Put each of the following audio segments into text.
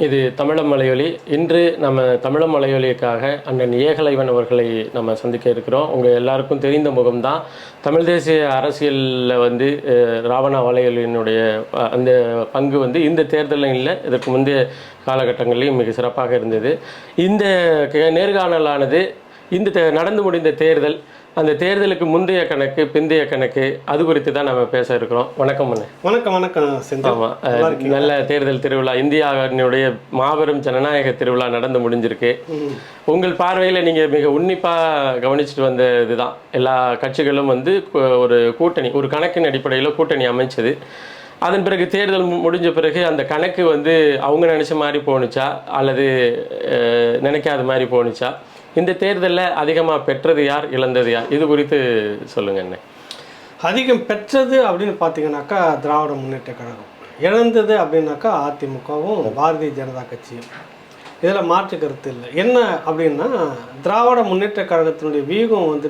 இது தமிழம் மலையொலி. இன்று நம்ம தமிழம் மலையொலிக்காக அண்ணன் ஏகலைவன் அவர்களை நம்ம சந்திக்க இருக்கிறோம். உங்கள் எல்லாருக்கும் தெரிந்த முகம்தான். தமிழ் தேசிய அரசியலில் ராவணா வலையொலியினுடைய அந்த பங்கு இந்த தேர்தலில் இல்லை, இதற்கு முந்தைய காலகட்டங்களிலும் மிக சிறப்பாக இருந்தது. இந்த நேர்காணலானது நடந்து முடிந்த தேர்தல், அந்த தேர்தலுக்கு முந்தைய கணக்கு பிந்தைய கணக்கு, அது குறித்து தான் நம்ம பேச இருக்கிறோம். வணக்கம் அண்ணே. வணக்கம். ஆமாம், நல்ல தேர்தல் திருவிழா, இந்தியாவினுடைய மாபெரும் ஜனநாயக திருவிழா நடந்து முடிஞ்சிருக்கு. உங்கள் பார்வையில் நீங்கள் மிக உன்னிப்பாக கவனிச்சுட்டு வந்த இதுதான், எல்லா கட்சிகளும் ஒரு கூட்டணி, ஒரு கணக்கின் அடிப்படையில் கூட்டணி அமைச்சது. அதன் பிறகு தேர்தல் முடிஞ்ச பிறகு அந்த கணக்கு அவங்க நினச்ச மாதிரி போணுச்சா அல்லது நினைக்காத மாதிரி போணுச்சா? இந்த தேர்தலில் அதிகமாக பெற்றது யார், இழந்தது யார், இது குறித்து சொல்லுங்க அண்ணே. அதிகம் பெற்றது அப்படின்னு பார்த்தீங்கன்னாக்கா திராவிட முன்னேற்ற கழகம், இழந்தது அப்படின்னாக்கா அதிமுகவும் பாரதிய ஜனதா கட்சியும். இதில் மாற்று கருத்து இல்லை. என்ன அப்படின்னா, திராவிட முன்னேற்ற கழகத்தினுடைய வியூகம்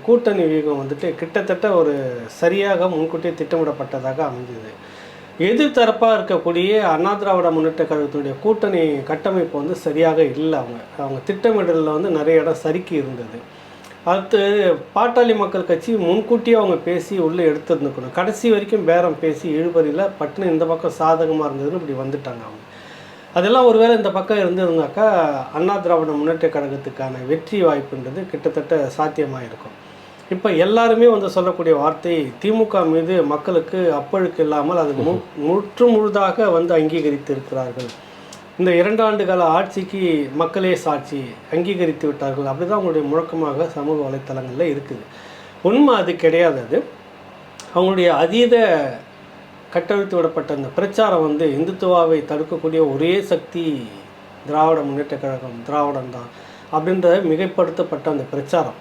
கூட்டணி வியூகம் கிட்டத்தட்ட ஒரு சரியாக முன்கூட்டியே திட்டமிடப்பட்டதாக அமைஞ்சது. எதிர்த்தரப்பாக இருக்கக்கூடிய அண்ணா திராவிட முன்னேற்ற கழகத்தினுடைய கூட்டணி கட்டமைப்பு சரியாக இல்லை. அவங்க திட்டமிடலில் நிறைய இடம் சறுக்கி இருந்தது. அடுத்து பாட்டாளி மக்கள் கட்சி முன்கூட்டியே அவங்க பேசி உள்ளே எடுத்துருந்துக்கணும். கடைசி வரைக்கும் பேரம் பேசி இழுபறியில் பட்டுன்னு இந்த பக்கம் சாதகமாக இருந்ததுன்னு இப்படி வந்துட்டாங்க அவங்க. அதெல்லாம் ஒருவேளை இந்த பக்கம் இருந்திருந்தாக்கா அண்ணா திராவிட முன்னேற்ற கழகத்துக்கான வெற்றி வாய்ப்புன்றது கிட்டத்தட்ட சாத்தியமாக இருக்கும். இப்போ எல்லாருமே சொல்லக்கூடிய வார்த்தை, திமுக மீது மக்களுக்கு அப்பழுக்கு இல்லாமல் அது முற்று முழுதாக அங்கீகரித்து இருக்கிறார்கள். இந்த 2 ஆண்டு கால ஆட்சிக்கு மக்களே சாட்சி, அங்கீகரித்து விட்டார்கள். அப்படி தான் அவங்களுடைய முழக்கமாக சமூக வலைத்தளங்களில் இருக்குது. உண்மை அது கிடையாது. அது அவங்களுடைய அதீத கட்டவிழ்த்து விடப்பட்ட அந்த பிரச்சாரம் இந்துத்துவாவை தடுக்கக்கூடிய ஒரே சக்தி திராவிட முன்னேற்ற கழகம், திராவிடம் தான் அப்படின்ற மிகைப்படுத்தப்பட்ட அந்த பிரச்சாரம்,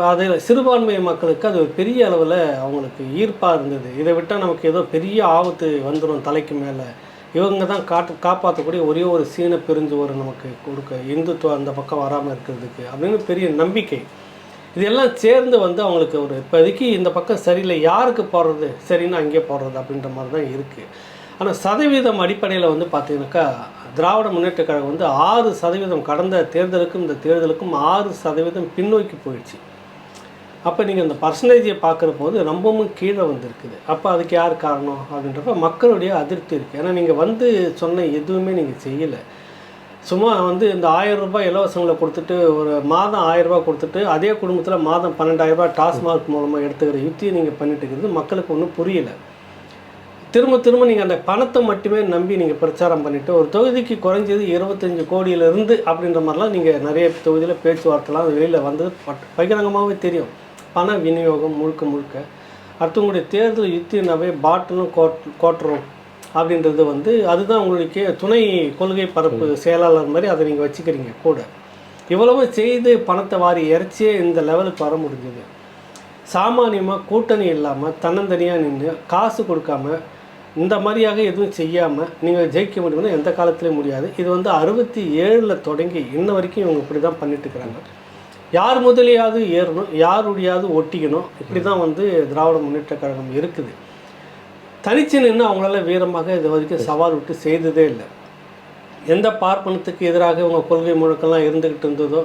அதில் சிறுபான்மை மக்களுக்கு அது ஒரு பெரிய அளவில் அவங்களுக்கு ஈர்ப்பாக இருந்தது. இதை விட்டால் நமக்கு ஏதோ பெரிய ஆபத்து வந்துடும் தலைக்கு மேலே, இவங்க தான் காப்பாற்றக்கூடிய ஒரே ஒரு சீன பெருஞ்சுவர் நமக்கு கொடுக்க, இந்துத்துவம் அந்த பக்கம் வராமல் இருக்கிறதுக்கு அப்படின்னு பெரிய நம்பிக்கை. இதெல்லாம் சேர்ந்து அவங்களுக்கு ஒரு இப்போதைக்கு இந்த பக்கம் சரியில்லை, யாருக்கு போடுறது சரின்னு அங்கே போடுறது அப்படின்ற மாதிரி தான் இருக்குது. ஆனால் சதவீதம் அடிப்படையில் பார்த்தீங்கன்னாக்கா திராவிட முன்னேற்ற கழகம் 6% கடந்த தேர்தலுக்கும் இந்த தேர்தலுக்கும் 6% பின்னோக்கி போயிடுச்சு. அப்போ நீங்கள் இந்த பர்சன்டேஜை பார்க்குற போது ரொம்பவும் கீழே வந்திருக்குது. அப்போ அதுக்கு யார் காரணம் அப்படின்றப்ப மக்களுடைய அதிருப்தி இருக்குது. ஏன்னா நீங்கள் சொன்ன எதுவுமே நீங்கள் செய்யலை. சும்மா இந்த 1000 ரூபாய் இலவசங்களை கொடுத்துட்டு ஒரு மாதம் 1000 ரூபாய் கொடுத்துட்டு அதே குடும்பத்தில் மாதம் 12,000 ரூபாய் டாஸ்மாக் மூலமாக எடுத்துக்கிற யுக்தியை நீங்கள் பண்ணிட்டு இருக்கிறது மக்களுக்கு ஒன்றும் புரியலை. திரும்ப நீங்கள் அந்த பணத்தை மட்டுமே நம்பி நீங்கள் பிரச்சாரம் பண்ணிவிட்டு ஒரு தொகுதிக்கு குறைஞ்சது 25 கோடியிலிருந்து அப்படின்ற மாதிரிலாம் நீங்கள் நிறைய தொகுதியில் பேச்சுவார்த்தைலாம் வெளியில் வந்தது பகிரங்கமாகவே தெரியும். பண விநியோகம் முழுக்க அடுத்தவங்களுடைய தேர்தல் யுத்தினாவே பாட்டிலும் கோட்டுறோம் அப்படின்றது அதுதான் உங்களுடைய துணை கொள்கை பரப்பு செயலாளர் மாதிரி அதை நீங்கள் வச்சுக்கிறீங்க கூட. இவ்வளவு செய்து பணத்தை வாரி இறைச்சியே இந்த லெவலுக்கு வர முடிஞ்சது. சாமானியமாக கூட்டணி இல்லாமல் தன்னந்தனியாக நின்று காசு கொடுக்காம இந்த மாதிரியாக எதுவும் செய்யாமல் நீங்கள் ஜெயிக்க முடியும்னா எந்த காலத்துலேயும் முடியாது. இது 67 தொடங்கி இன்ன வரைக்கும் இவங்க இப்படி தான் பண்ணிட்டு இருக்கிறாங்க. யார் முதலையாவது ஏறணும், யாருடையாவது ஒட்டிக்கணும், இப்படி தான் திராவிட முன்னேற்ற கழகம் இருக்குது. தனிச்சு நின்று அவங்களால வீரமாக இது வரைக்கும் சவால் விட்டு செய்ததே இல்லை. எந்த பார்ப்பனத்துக்கு எதிராக இவங்க கொள்கை முழக்கெல்லாம் இருந்துக்கிட்டு இருந்ததோ,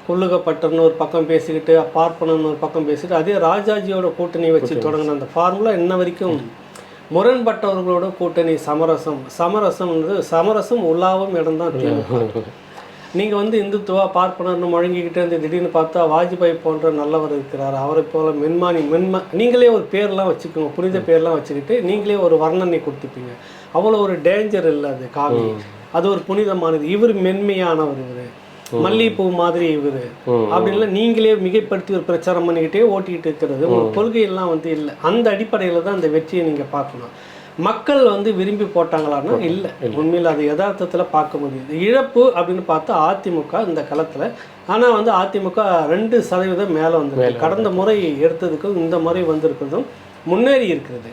கொள்ளுகப்பட்டர்னு ஒரு பக்கம் பேசிக்கிட்டு, பார்ப்பனன்னு ஒரு பக்கம் பேசிக்கிட்டு, அதே ராஜாஜியோட கூட்டணி வச்சு தொடங்கின அந்த ஃபார்முலா இன்ன வரைக்கும் முரண்பட்டவர்களோட கூட்டணி சமரசம் உள்ளாவும் இடம் தான் திமுக. நீங்கள் இந்துத்துவா பார்ப்பனர்னு முழங்கிக்கிட்டே திடீர்னு பார்த்தா வாஜ்பாய் போன்ற நல்லவர் இருக்கிறார், அவரை போல் நீங்களே ஒரு பேர்லாம் வச்சுக்கோங்க, புனித பேர்லாம் வச்சுக்கிட்டு நீங்களே ஒரு வர்ணனை கொடுத்துப்பீங்க. அவ்வளோ ஒரு டேஞ்சர் இல்லை அது காவி, அது ஒரு புனிதமானது. இவர் மென்மையானவர், இவர் மல்லிகைப்பூ மாதிரி இவர் அப்படின்ல நீங்களே மிகைப்படுத்தி ஒரு பிரச்சாரம் பண்ணிக்கிட்டே ஓட்டிக்கிட்டு இருக்கிறது உங்கள் கொள்கையெல்லாம் இல்லை. அந்த அடிப்படையில் தான் அந்த வெற்றியை நீங்கள் பார்க்கணும். மக்கள் விரும்பி போட்டாங்களான்னா இல்லை, உண்மையில் அது யதார்த்தத்தில் பார்க்க முடியுது. இழப்பு அப்படின்னு பார்த்தா அதிமுக இந்த களத்தில், ஆனால் அதிமுக 2% மேலே வந்திருக்கு. கடந்த முறை எடுத்ததுக்கும் இந்த முறை வந்திருக்கிறதும் முன்னேறி இருக்கிறது.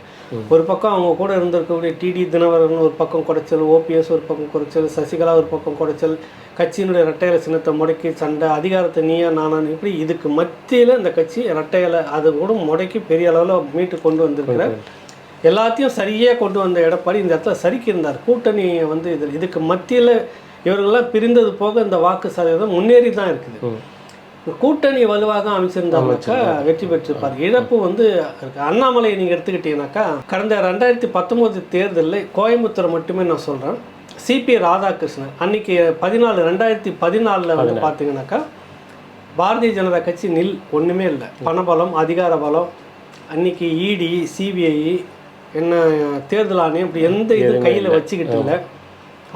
ஒரு பக்கம் அவங்க கூட இருந்திருக்கக்கூடிய டிடி தினகரன் ஒரு பக்கம் குறைச்சல், ஓபிஎஸ் ஒரு பக்கம் குறைச்சல், சசிகலா ஒரு பக்கம் குறைச்சல், கட்சியினுடைய இரட்டையில சின்னத்தை முடக்கி சண்டை, அதிகாரத்தை நீயா நானான்னு, இப்படி இதுக்கு மத்தியில் இந்த கட்சி இரட்டையில அது கூட முடக்கி பெரிய அளவில் மீட்டு கொண்டு வந்திருக்கிற எல்லாத்தையும் சரியாக கொண்டு வந்த எடப்பாடி இந்த இடத்துல சரிக்கிருந்தார். கூட்டணி வந்து இதுக்கு மத்தியில் இவர்கள்லாம் பிரிந்தது போக இந்த வாக்கு சதவீதம் முன்னேறி தான் இருக்குது. கூட்டணி வலுவாக அமைச்சிருந்தாங்கனாக்கா வெற்றி பெற்றிருப்பார். இழப்பு வந்து அண்ணாமலையை நீங்கள் எடுத்துக்கிட்டீங்கன்னாக்கா கடந்த 2019 தேர்தலில் கோயம்புத்தூர் மட்டுமே நான் சொல்கிறேன், சிபி ராதாகிருஷ்ணன் அன்னைக்கு 2014 வந்து பார்த்தீங்கன்னாக்கா பாரதிய ஜனதா கட்சி ஒன்றுமே இல்லை. பணபலம், அதிகார பலம், அன்னைக்கு இடி, சிபிஐ, என்ன தேர்தல் ஆணையம் இப்படி எந்த இது கையில் வச்சுக்கிட்டு இல்லை.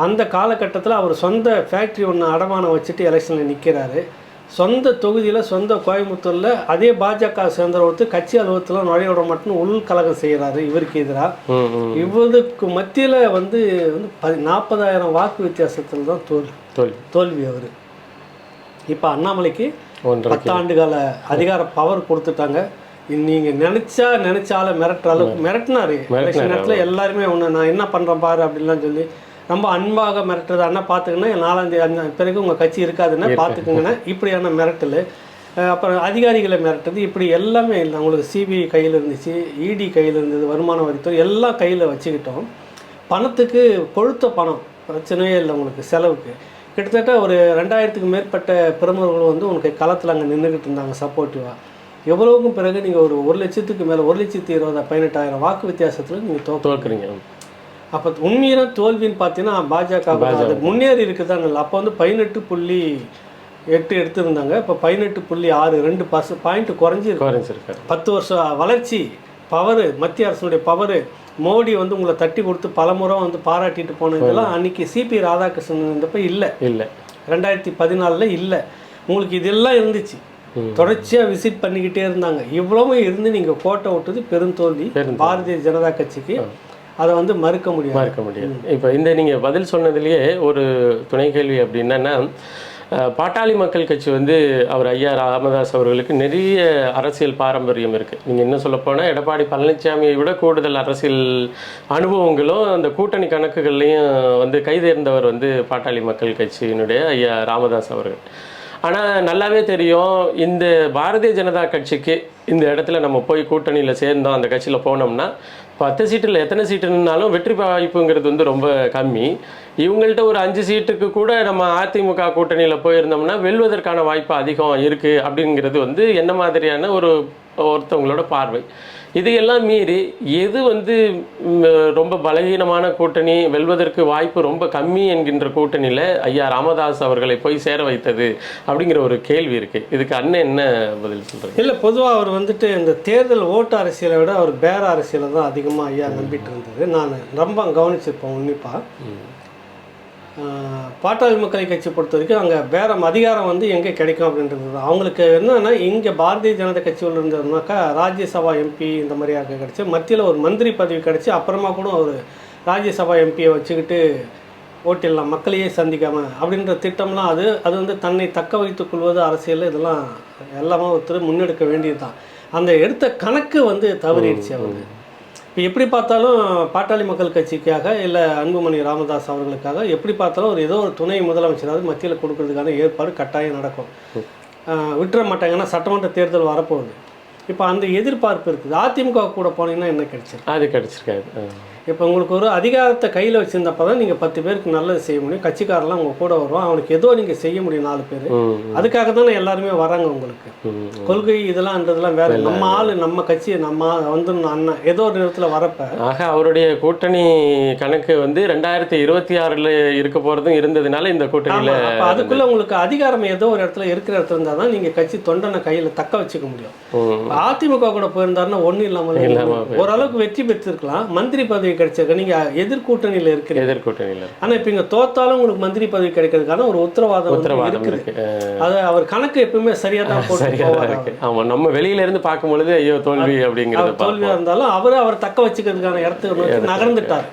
அந்த காலகட்டத்தில் அவர் சொந்த ஃபேக்ட்ரி ஒன்று அடமானம் வச்சுட்டு எலெக்ஷனில் நிற்கிறாரு. சொந்த தொகுதியில் சொந்த கோயம்புத்தூரில் அதே பாஜக சேர்ந்த ஒருத்தர் கட்சி அலுவலகத்தில் நுழைய விட மட்டும் உள்கலகம் செய்கிறாரு இவருக்கு எதிராக. இவருக்கு மத்தியில் வந்து 40,000 வாக்கு வித்தியாசத்தில் தான் தோல்வி அவர். இப்போ அண்ணாமலைக்கு 10 ஆண்டு கால அதிகார பவர் கொடுத்துட்டாங்க. நீங்கள் நினைச்சால மிரட்டுற அளவுக்கு மிரட்டினாரு. எலெக்ஷன் நேரத்தில் எல்லாருமே ஒன்று நான் என்ன பண்ணுறேன் பாரு அப்படின்லாம் சொல்லி ரொம்ப அன்பாக மிரட்டுறது. அண்ணா பார்த்துக்கன்னா 4ஆம் தேதி பிறகு உங்கள் கட்சி இருக்காதுன்னா பார்த்துக்குங்கண்ணா இப்படியான மிரட்டல். அப்புறம் அதிகாரிகளை மிரட்டுறது இப்படி எல்லாமே இல்லை. அவங்களுக்கு சிபிஐ கையில் இருந்துச்சு, இடி கையில் இருந்தது, வருமான வரித்துறை எல்லாம் கையில் வச்சுக்கிட்டோம். பணத்துக்கு கொழுத்த பணம் பிரச்சனையே இல்லை உங்களுக்கு செலவுக்கு. கிட்டத்தட்ட ஒரு 2000க்கு மேற்பட்ட பிரமுகர்கள் வந்து உனக்கு களத்தில் அங்கே நின்றுக்கிட்டு இருந்தாங்க சப்போர்ட்டிவாக. எவ்வளவுக்கும் பிறகு நீங்கள் ஒரு 1 லட்சத்துக்கு மேலே 1,20,18,000 வாக்கு வித்தியாசத்தில் நீங்கள் தோற்குறீங்க. அப்போ உண்மையான தோல்வின்னு பார்த்தீங்கன்னா பாஜக அது முன்னேறி இருக்குதாங்க. அப்போ வந்து 18.8 எடுத்திருந்தாங்க, இப்போ 18.6 2 பாயிண்ட் குறைஞ்சிருக்கு. 10 வருஷம் வளர்ச்சி பவர், மத்திய அரசுடைய பவர். மோடி வந்து உங்களை தட்டி கொடுத்து பலமுறை வந்து பாராட்டிட்டு போனதெல்லாம் அன்னைக்கு சிபி ராதாகிருஷ்ணன் இருந்தப்போ இல்லை 2014 இல்லை. உங்களுக்கு இதெல்லாம் இருந்துச்சு, தொடர்ச்சியாக விசிட் பண்ணிக்கிட்டே இருந்தாங்க. இவ்வளவும் இருந்து நீங்கள் கோட்டை விட்டது பெருந்தோல்வி பாரதிய ஜனதா கட்சிக்கு. அதை வந்து மறுக்க முடியாது. இப்போ இந்த நீங்கள் பதில் சொன்னதுலேயே ஒரு துணை கேள்வி அப்படின்னா, பாட்டாளி மக்கள் கட்சி வந்து அவர் ஐயா ராமதாஸ் அவர்களுக்கு நிறைய அரசியல் பாரம்பரியம் இருக்குது. நீங்கள் இன்னும் சொல்லப்போனால் எடப்பாடி பழனிசாமியை விட கூடுதல் அரசியல் அனுபவங்களும் அந்த கூட்டணி கணக்குகள்லையும் வந்து கைதேர்ந்தவர் வந்து பாட்டாளி மக்கள் கட்சியினுடைய ஐயா ராமதாஸ் அவர்கள். ஆனால் நல்லாவே தெரியும், இந்த பாரதிய ஜனதா கட்சிக்கு இந்த இடத்துல நம்ம போய் கூட்டணியில் சேர்ந்தோம், அந்த கட்சியில் போனோம்னா 10 சீட்டில் எத்தனை சீட்டுனாலும் வெற்றி வாய்ப்புங்கிறது வந்து ரொம்ப கம்மி. இவங்கள்ட்ட ஒரு 5 சீட்டுக்கு கூட நம்ம அதிமுக கூட்டணியில் போயிருந்தோம்னா வெல்வதற்கான வாய்ப்பு அதிகம் இருக்குது அப்படிங்கிறது வந்து என்ன மாதிரியான ஒருத்தவங்களோட பார்வை. இதையெல்லாம் மீறி எது வந்து ரொம்ப பலகீனமான கூட்டணி, வெல்வதற்கு வாய்ப்பு ரொம்ப கம்மி என்கின்ற கூட்டணியில் ஐயா ராமதாஸ் அவர்களை போய் சேர வைத்தது அப்படிங்கிற ஒரு கேள்வி இருக்குது. இதுக்கு அண்ணன் என்ன பதில் சொல்கிறீங்க? இல்லை, பொதுவாக அவர் வந்துட்டு இந்த தேர்தல் ஓட்டு அரசியலை விட அவர் பேர அரசியலை தான் அதிகமாக ஐயா நம்பிட்டு இருந்தது. நான் ரொம்ப கவனிச்சிருப்பேன் உன்னிப்பாக. பாட்டாளி மக்கள் கட்சி பொறுத்த வரைக்கும் அங்கே பேரம் அதிகாரம் வந்து எங்கே கிடைக்கும் அப்படின்றது அவங்களுக்கு என்னன்னா, இங்கே பாரதிய ஜனதா கட்சியில் இருந்ததுனாக்கா ராஜ்யசபா எம்பி இந்த மாதிரியாக கிடச்சி, மத்தியில் ஒரு மந்திரி பதவி கிடச்சி, அப்புறமா கூட ஒரு ராஜ்யசபா எம்பியை வச்சுக்கிட்டு ஓட்டிடலாம் மக்களையே சந்திக்காமல் அப்படின்ற திட்டம்லாம் அது வந்து தன்னை தக்க வைத்துக் கொள்வது அரசியல். இதெல்லாம் எல்லாமே ஒருத்தர் முன்னெடுக்க வேண்டியது தான். அந்த எடுத்த கணக்கு வந்து தவறிடுச்சு அவங்க. இப்போ எப்படி பார்த்தாலும் பாட்டாளி மக்கள் கட்சிக்காக இல்லை அன்புமணி ராமதாஸ் அவர்களுக்காக எப்படி பார்த்தாலும் ஏதோ ஒரு துணை முதலமைச்சராவது மத்தியில் கொடுக்கறதுக்கான ஏற்பாடு கட்டாயம் நடக்கும். விட்டுற மாட்டாங்க, ஏன்னா சட்டமன்ற தேர்தல் வரப்போகுது. இப்போ அந்த எதிர்பார்ப்பு இருக்குது. அதிமுக கூட போனீங்கன்னா என்ன கிடைச்சிருக்கு? அது கிடைச்சிருக்காது. இப்போ உங்களுக்கு ஒரு அதிகாரத்தை கையில் வச்சுருந்தப்போ தான் நீங்கள் 10 பேருக்கு நல்லது செய்ய முடியும். கட்சிக்காரெல்லாம் உங்கள் கூட வருவோம், அவனுக்கு ஏதோ நீங்கள் செய்ய முடியும் 4 பேர். அதுக்காக தானே எல்லாருமே வராங்க உங்களுக்கு. கொள்கை இதெல்லாம் வேற. நம்ம ஆள் நம்ம கட்சி நம்ம வந்து அண்ணன் ஏதோ ஒரு நேரத்தில் வரப்ப ஆக அவருடைய கூட்டணி கணக்கு வந்து 2026 இருக்க போகிறதும் இருந்ததுனால இந்த கூட்டணியில் அப்போ அதுக்குள்ளே உங்களுக்கு அதிகாரம் ஏதோ ஒரு இடத்துல இருக்கிற இடத்துல இருந்தால் தான் நீங்கள் கட்சி தொண்டனை கையில் தக்க வச்சுக்க முடியும். அதிமுக கூட போயிருந்தாருன்னா ஒன்றும் இல்லாமல் ஓரளவுக்கு வெற்றி பெற்றிருக்கலாம், மந்திரி பதவி கிடைச்சிருக்க. நீங்க எதிர்கூட்டணியில் இருக்கிறீங்க. ஆனா இப்ப இங்க தோத்தாலும் உங்களுக்கு மந்திரி பதவி கிடைக்கிறதுக்கான ஒரு உத்தரவாதம் இருக்கு. அது அவர் கணக்கு எப்பவுமே சரியா தான் போட்டு. ஆமா, நம்ம வெளியில இருந்து பார்க்கும் பொழுது ஐயோ தோல்வி அப்படிங்கிறது தோல்வியா இருந்தாலும் அவர் தக்க வச்சுக்கிறதுக்கான இடத்துக்கு நகர்ந்துட்டார்.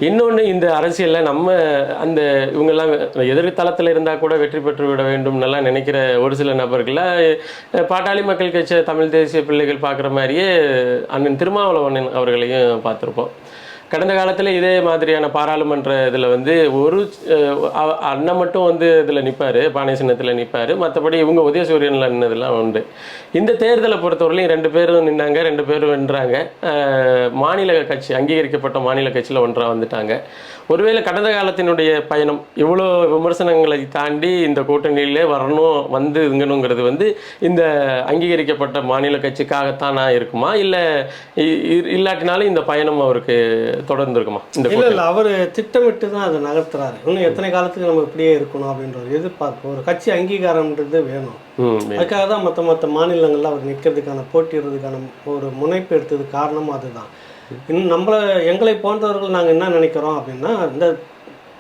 இன்னொன்னு, இந்த அரசியல்ல நம்ம அந்த இவங்க எல்லாம் எதிர்த்தளத்துல இருந்தா கூட வெற்றி பெற்று விட வேண்டும் நல்லா நினைக்கிற ஒரு சில நபர்கள பாட்டாளி மக்கள் கட்சி தமிழ் தேசிய பிள்ளைகள் பார்க்குற மாதிரியே அண்ணன் திருமாவளவன் அவர்களையும் பார்த்துருப்போம். கடந்த காலத்தில் இதே மாதிரியான பாராளுமன்ற இதில் வந்து ஒரு அண்ணன் மட்டும் வந்து இதில் நிற்பார், பானை சின்னத்தில் நிற்பார். மற்றபடி இவங்க உதயசூரியனில் நின்னதெல்லாம் உண்டு. இந்த தேர்தலை பொறுத்தவரையிலையும் 2 பேரும் நின்னாங்க, 2 பேரும் வென்றாங்க. மாநில கட்சி, அங்கீகரிக்கப்பட்ட மாநில கட்சியில் ஒன்றாக வந்துட்டாங்க. ஒருவேளை கடந்த காலத்தினுடைய பயணம் இவ்வளோ விமர்சனங்களை தாண்டி இந்த கூட்டணியிலே வரணும், வந்து இங்கணுங்கிறது வந்து இந்த அங்கீகரிக்கப்பட்ட மாநில கட்சிக்காகத்தானா இருக்குமா, இல்லை இல்லாட்டினாலும் இந்த பயணம் அவருக்கு தொடர்ந்து இருக்குமா? இல்லை, அவர் திட்டமிட்டு தான் அதை நகர்த்துறாரு. இன்னும் எத்தனை காலத்துக்கு நம்ம இப்படியே இருக்கணும் அப்படின்ற ஒரு எதிர்பார்ப்பு, ஒரு கட்சி அங்கீகாரம்ன்றது வேணும். அதுக்காக தான் மற்ற மாநிலங்களில் அவர் நிற்கிறதுக்கான, போட்டிடுறதுக்கான ஒரு முனைப்பு எடுத்தது காரணமும் அதுதான். இன்னும் எங்களை போன்றவர்கள் நாங்கள் என்ன நினைக்கிறோம் அப்படின்னா, இந்த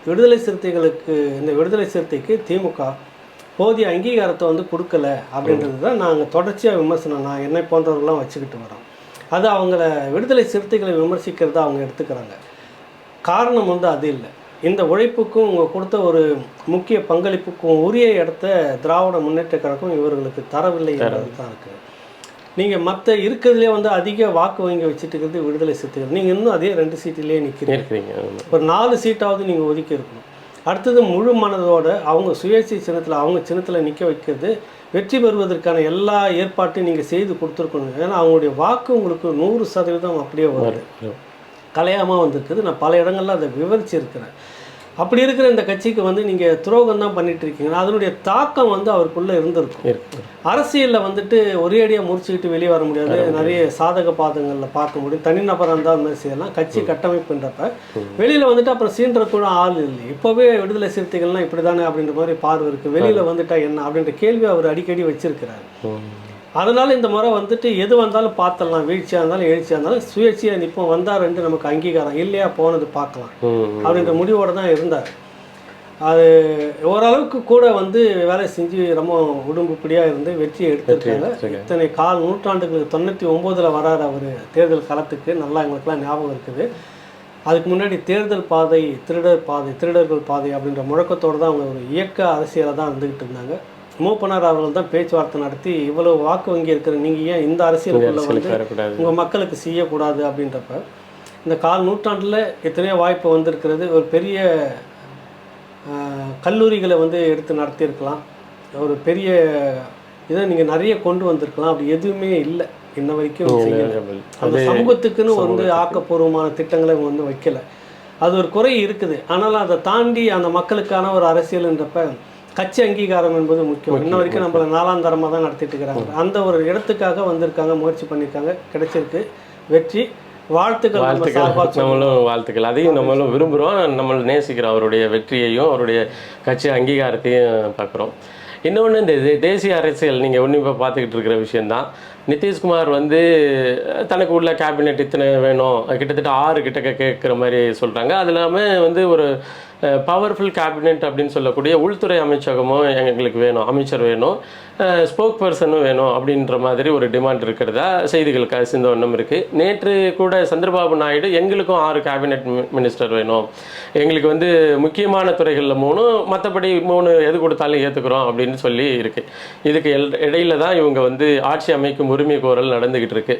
விடுதலை சிறுத்தைக்கு திமுக போதிய அங்கீகாரத்தை வந்து கொடுக்கல அப்படின்றது தான் நாங்கள் தொடர்ச்சியாக விமர்சனம், நான் என்னை போன்றவர்கள்லாம் வச்சுக்கிட்டு வரோம். அது அவங்கள விடுதலை சிறுத்தைகளை விமர்சிக்கிறதா அவங்க எடுத்துக்கிறாங்க. காரணம் வந்து அது இல்லை. இந்த உழைப்புக்கும் உங்கள் கொடுத்த ஒரு முக்கிய பங்களிப்புக்கும் உரிய இடத்த திராவிட முன்னேற்ற கழகம் இவர்களுக்கு தரவில்லை என்பது தான் இருக்குது. நீங்கள் மற்ற இருக்கிறதுலே வந்து அதிக வாக்கு வங்கி வச்சுட்டு இருக்கிறது விடுதலை சிறுத்தைகள். நீங்கள் இன்னும் அதே 2 சீட்டிலேயே நிற்கிறீங்க. ஒரு 4 சீட்டாவது நீங்கள் ஒதுக்கி இருக்கணும். அடுத்தது முழு மனதோட அவங்க சுயேட்சை சின்னத்தில், அவங்க சின்னத்தில் நிற்க வைக்கிறது, வெற்றி பெறுவதற்கான எல்லா ஏற்பாட்டையும் நீங்கள் செய்து கொடுத்துருக்கணும். ஏன்னா அவங்களுடைய வாக்கு உங்களுக்கு 100% அப்படியே வருது, கலையாமல் வந்திருக்குது. நான் பல இடங்களில் அதை விவரிச்சிருக்கிறேன். அப்படி இருக்கிற இந்த கட்சிக்கு வந்து நீங்கள் துரோகம் தான் பண்ணிட்டு இருக்கீங்க. அதனுடைய தாக்கம் வந்து அவருக்குள்ளே இருந்திருக்கும். அரசியலில் வந்துட்டு ஒரேடியாக முடிச்சுக்கிட்டு வெளியே வர முடியாது. நிறைய சாதக பாதங்களில் பார்க்க முடியும். தனிநபராக இருந்தால் அந்த மாதிரி செய்யலாம். கட்சி கட்டமைப்புன்றப்ப வெளியில் வந்துட்டு அப்புறம் சீன்ற கூட ஆள் இல்லை. இப்போவே விடுதலை சிறுத்தைகள்லாம் இப்படி தானே அப்படின்ற மாதிரி பார்வை இருக்குது. வெளியில் வந்துட்டா என்ன அப்படின்ற கேள்வி அவர் அடிக்கடி வச்சிருக்கிறார். அதனால் இந்த முறை வந்துட்டு எது வந்தாலும் பார்த்துடலாம், வீழ்ச்சியாக இருந்தாலும் எழுச்சியாக இருந்தாலும் சுயேட்சையாக நிற்போம், வந்தாருன்ட்டு நமக்கு அங்கீகாரம் இல்லையா போனது பார்க்கலாம் அப்படின்ற முடிவோடு தான் இருந்தார். அது ஓரளவுக்கு கூட வந்து வேலை செஞ்சு ரொம்ப உடம்புப்படியாக இருந்து வெற்றியை எடுத்துருக்காங்க. இத்தனை கால் நூற்றாண்டுகளுக்கு 99 வராரு அவர் தேர்தல் களத்துக்கு. நல்லா எங்களுக்கெல்லாம் ஞாபகம் இருக்குது. அதுக்கு முன்னாடி தேர்தல் பாதை திருடர்கள் பாதை அப்படின்ற முழக்கத்தோடு தான் அவங்க ஒரு இயக்க அரசியலை தான் இருந்துக்கிட்டு இருந்தாங்க. மூப்பனார் அவர்கள் தான் பேச்சுவார்த்தை நடத்தி இவ்வளவு வாக்கு வங்கி இருக்கிற நீங்கள் ஏன் இந்த அரசியலுக்குள்ள வந்து உங்கள் மக்களுக்கு செய்யக்கூடாது அப்படின்றப்ப இந்த கால் நூற்றாண்டில் எத்தனையோ வாய்ப்பு வந்திருக்கிறது. ஒரு பெரிய கல்லூரிகளை வந்து எடுத்து நடத்தியிருக்கலாம், ஒரு பெரிய இதை நீங்கள் நிறைய கொண்டு வந்திருக்கலாம். அப்படி எதுவுமே இல்லை இன்ன வரைக்கும் செய்யலை. அந்த சமூகத்துக்குன்னு வந்து ஆக்கப்பூர்வமான திட்டங்களை வந்து வைக்கலை. அது ஒரு குறை இருக்குது. ஆனாலும் அதை தாண்டி அந்த மக்களுக்கான ஒரு அரசியல்ன்றப்ப கட்சி அங்கீகாரம் என்பது முக்கியம். இன்ன வரைக்கும் நம்மள 4ஆம் தரமாக தான் நடத்திட்டு இருக்கிறாங்க. அந்த ஒரு இடத்துக்காக வந்திருக்காங்க, முயற்சி பண்ணியிருக்காங்க, கிடைச்சிருக்கு வெற்றி. வாழ்த்துக்கள். நம்மளும் வாழ்த்துக்கள், அதையும் நம்மளும் விரும்புகிறோம், நம்மளும் நேசிக்கிறோம். அவருடைய வெற்றியையும் அவருடைய கட்சி அங்கீகாரத்தையும் பார்க்குறோம். இன்னொன்று, இந்த தேசிய அரசியல் நீங்கள் உன்னிப்பாக பார்த்துக்கிட்டு இருக்கிற விஷயந்தான். நிதிஷ்குமார் வந்து தனக்கு உள்ள கேபினெட் இத்தனை வேணும், கிட்டத்தட்ட 6 கிட்ட கேட்குற மாதிரி சொல்கிறாங்க. அது இல்லாமல் வந்து ஒரு பவர்ஃபுல் கேபினெட் அப்படின்னு சொல்லக்கூடிய உள்துறை அமைச்சகமும் எங்களுக்கு வேணும், அமைச்சர் வேணும், ஸ்போக் பர்சனும் வேணும் அப்படின்ற மாதிரி ஒரு டிமாண்ட் இருக்கிறதா செய்திகள் கசிந்த ஒன்றும் இருக்குது. நேற்று கூட சந்திரபாபு நாயுடு எங்களுக்கும் 6 கேபினெட் மினிஸ்டர் வேணும், எங்களுக்கு வந்து முக்கியமான துறைகளில் 3, மற்றபடி 3 எது கொடுத்தாலும் ஏற்றுக்கிறோம் அப்படின்னு சொல்லி இருக்குது. இதுக்கு இடையில தான் இவங்க வந்து ஆட்சி அமைக்கும் உரிமை கோரல் நடந்துக்கிட்டு இருக்கு.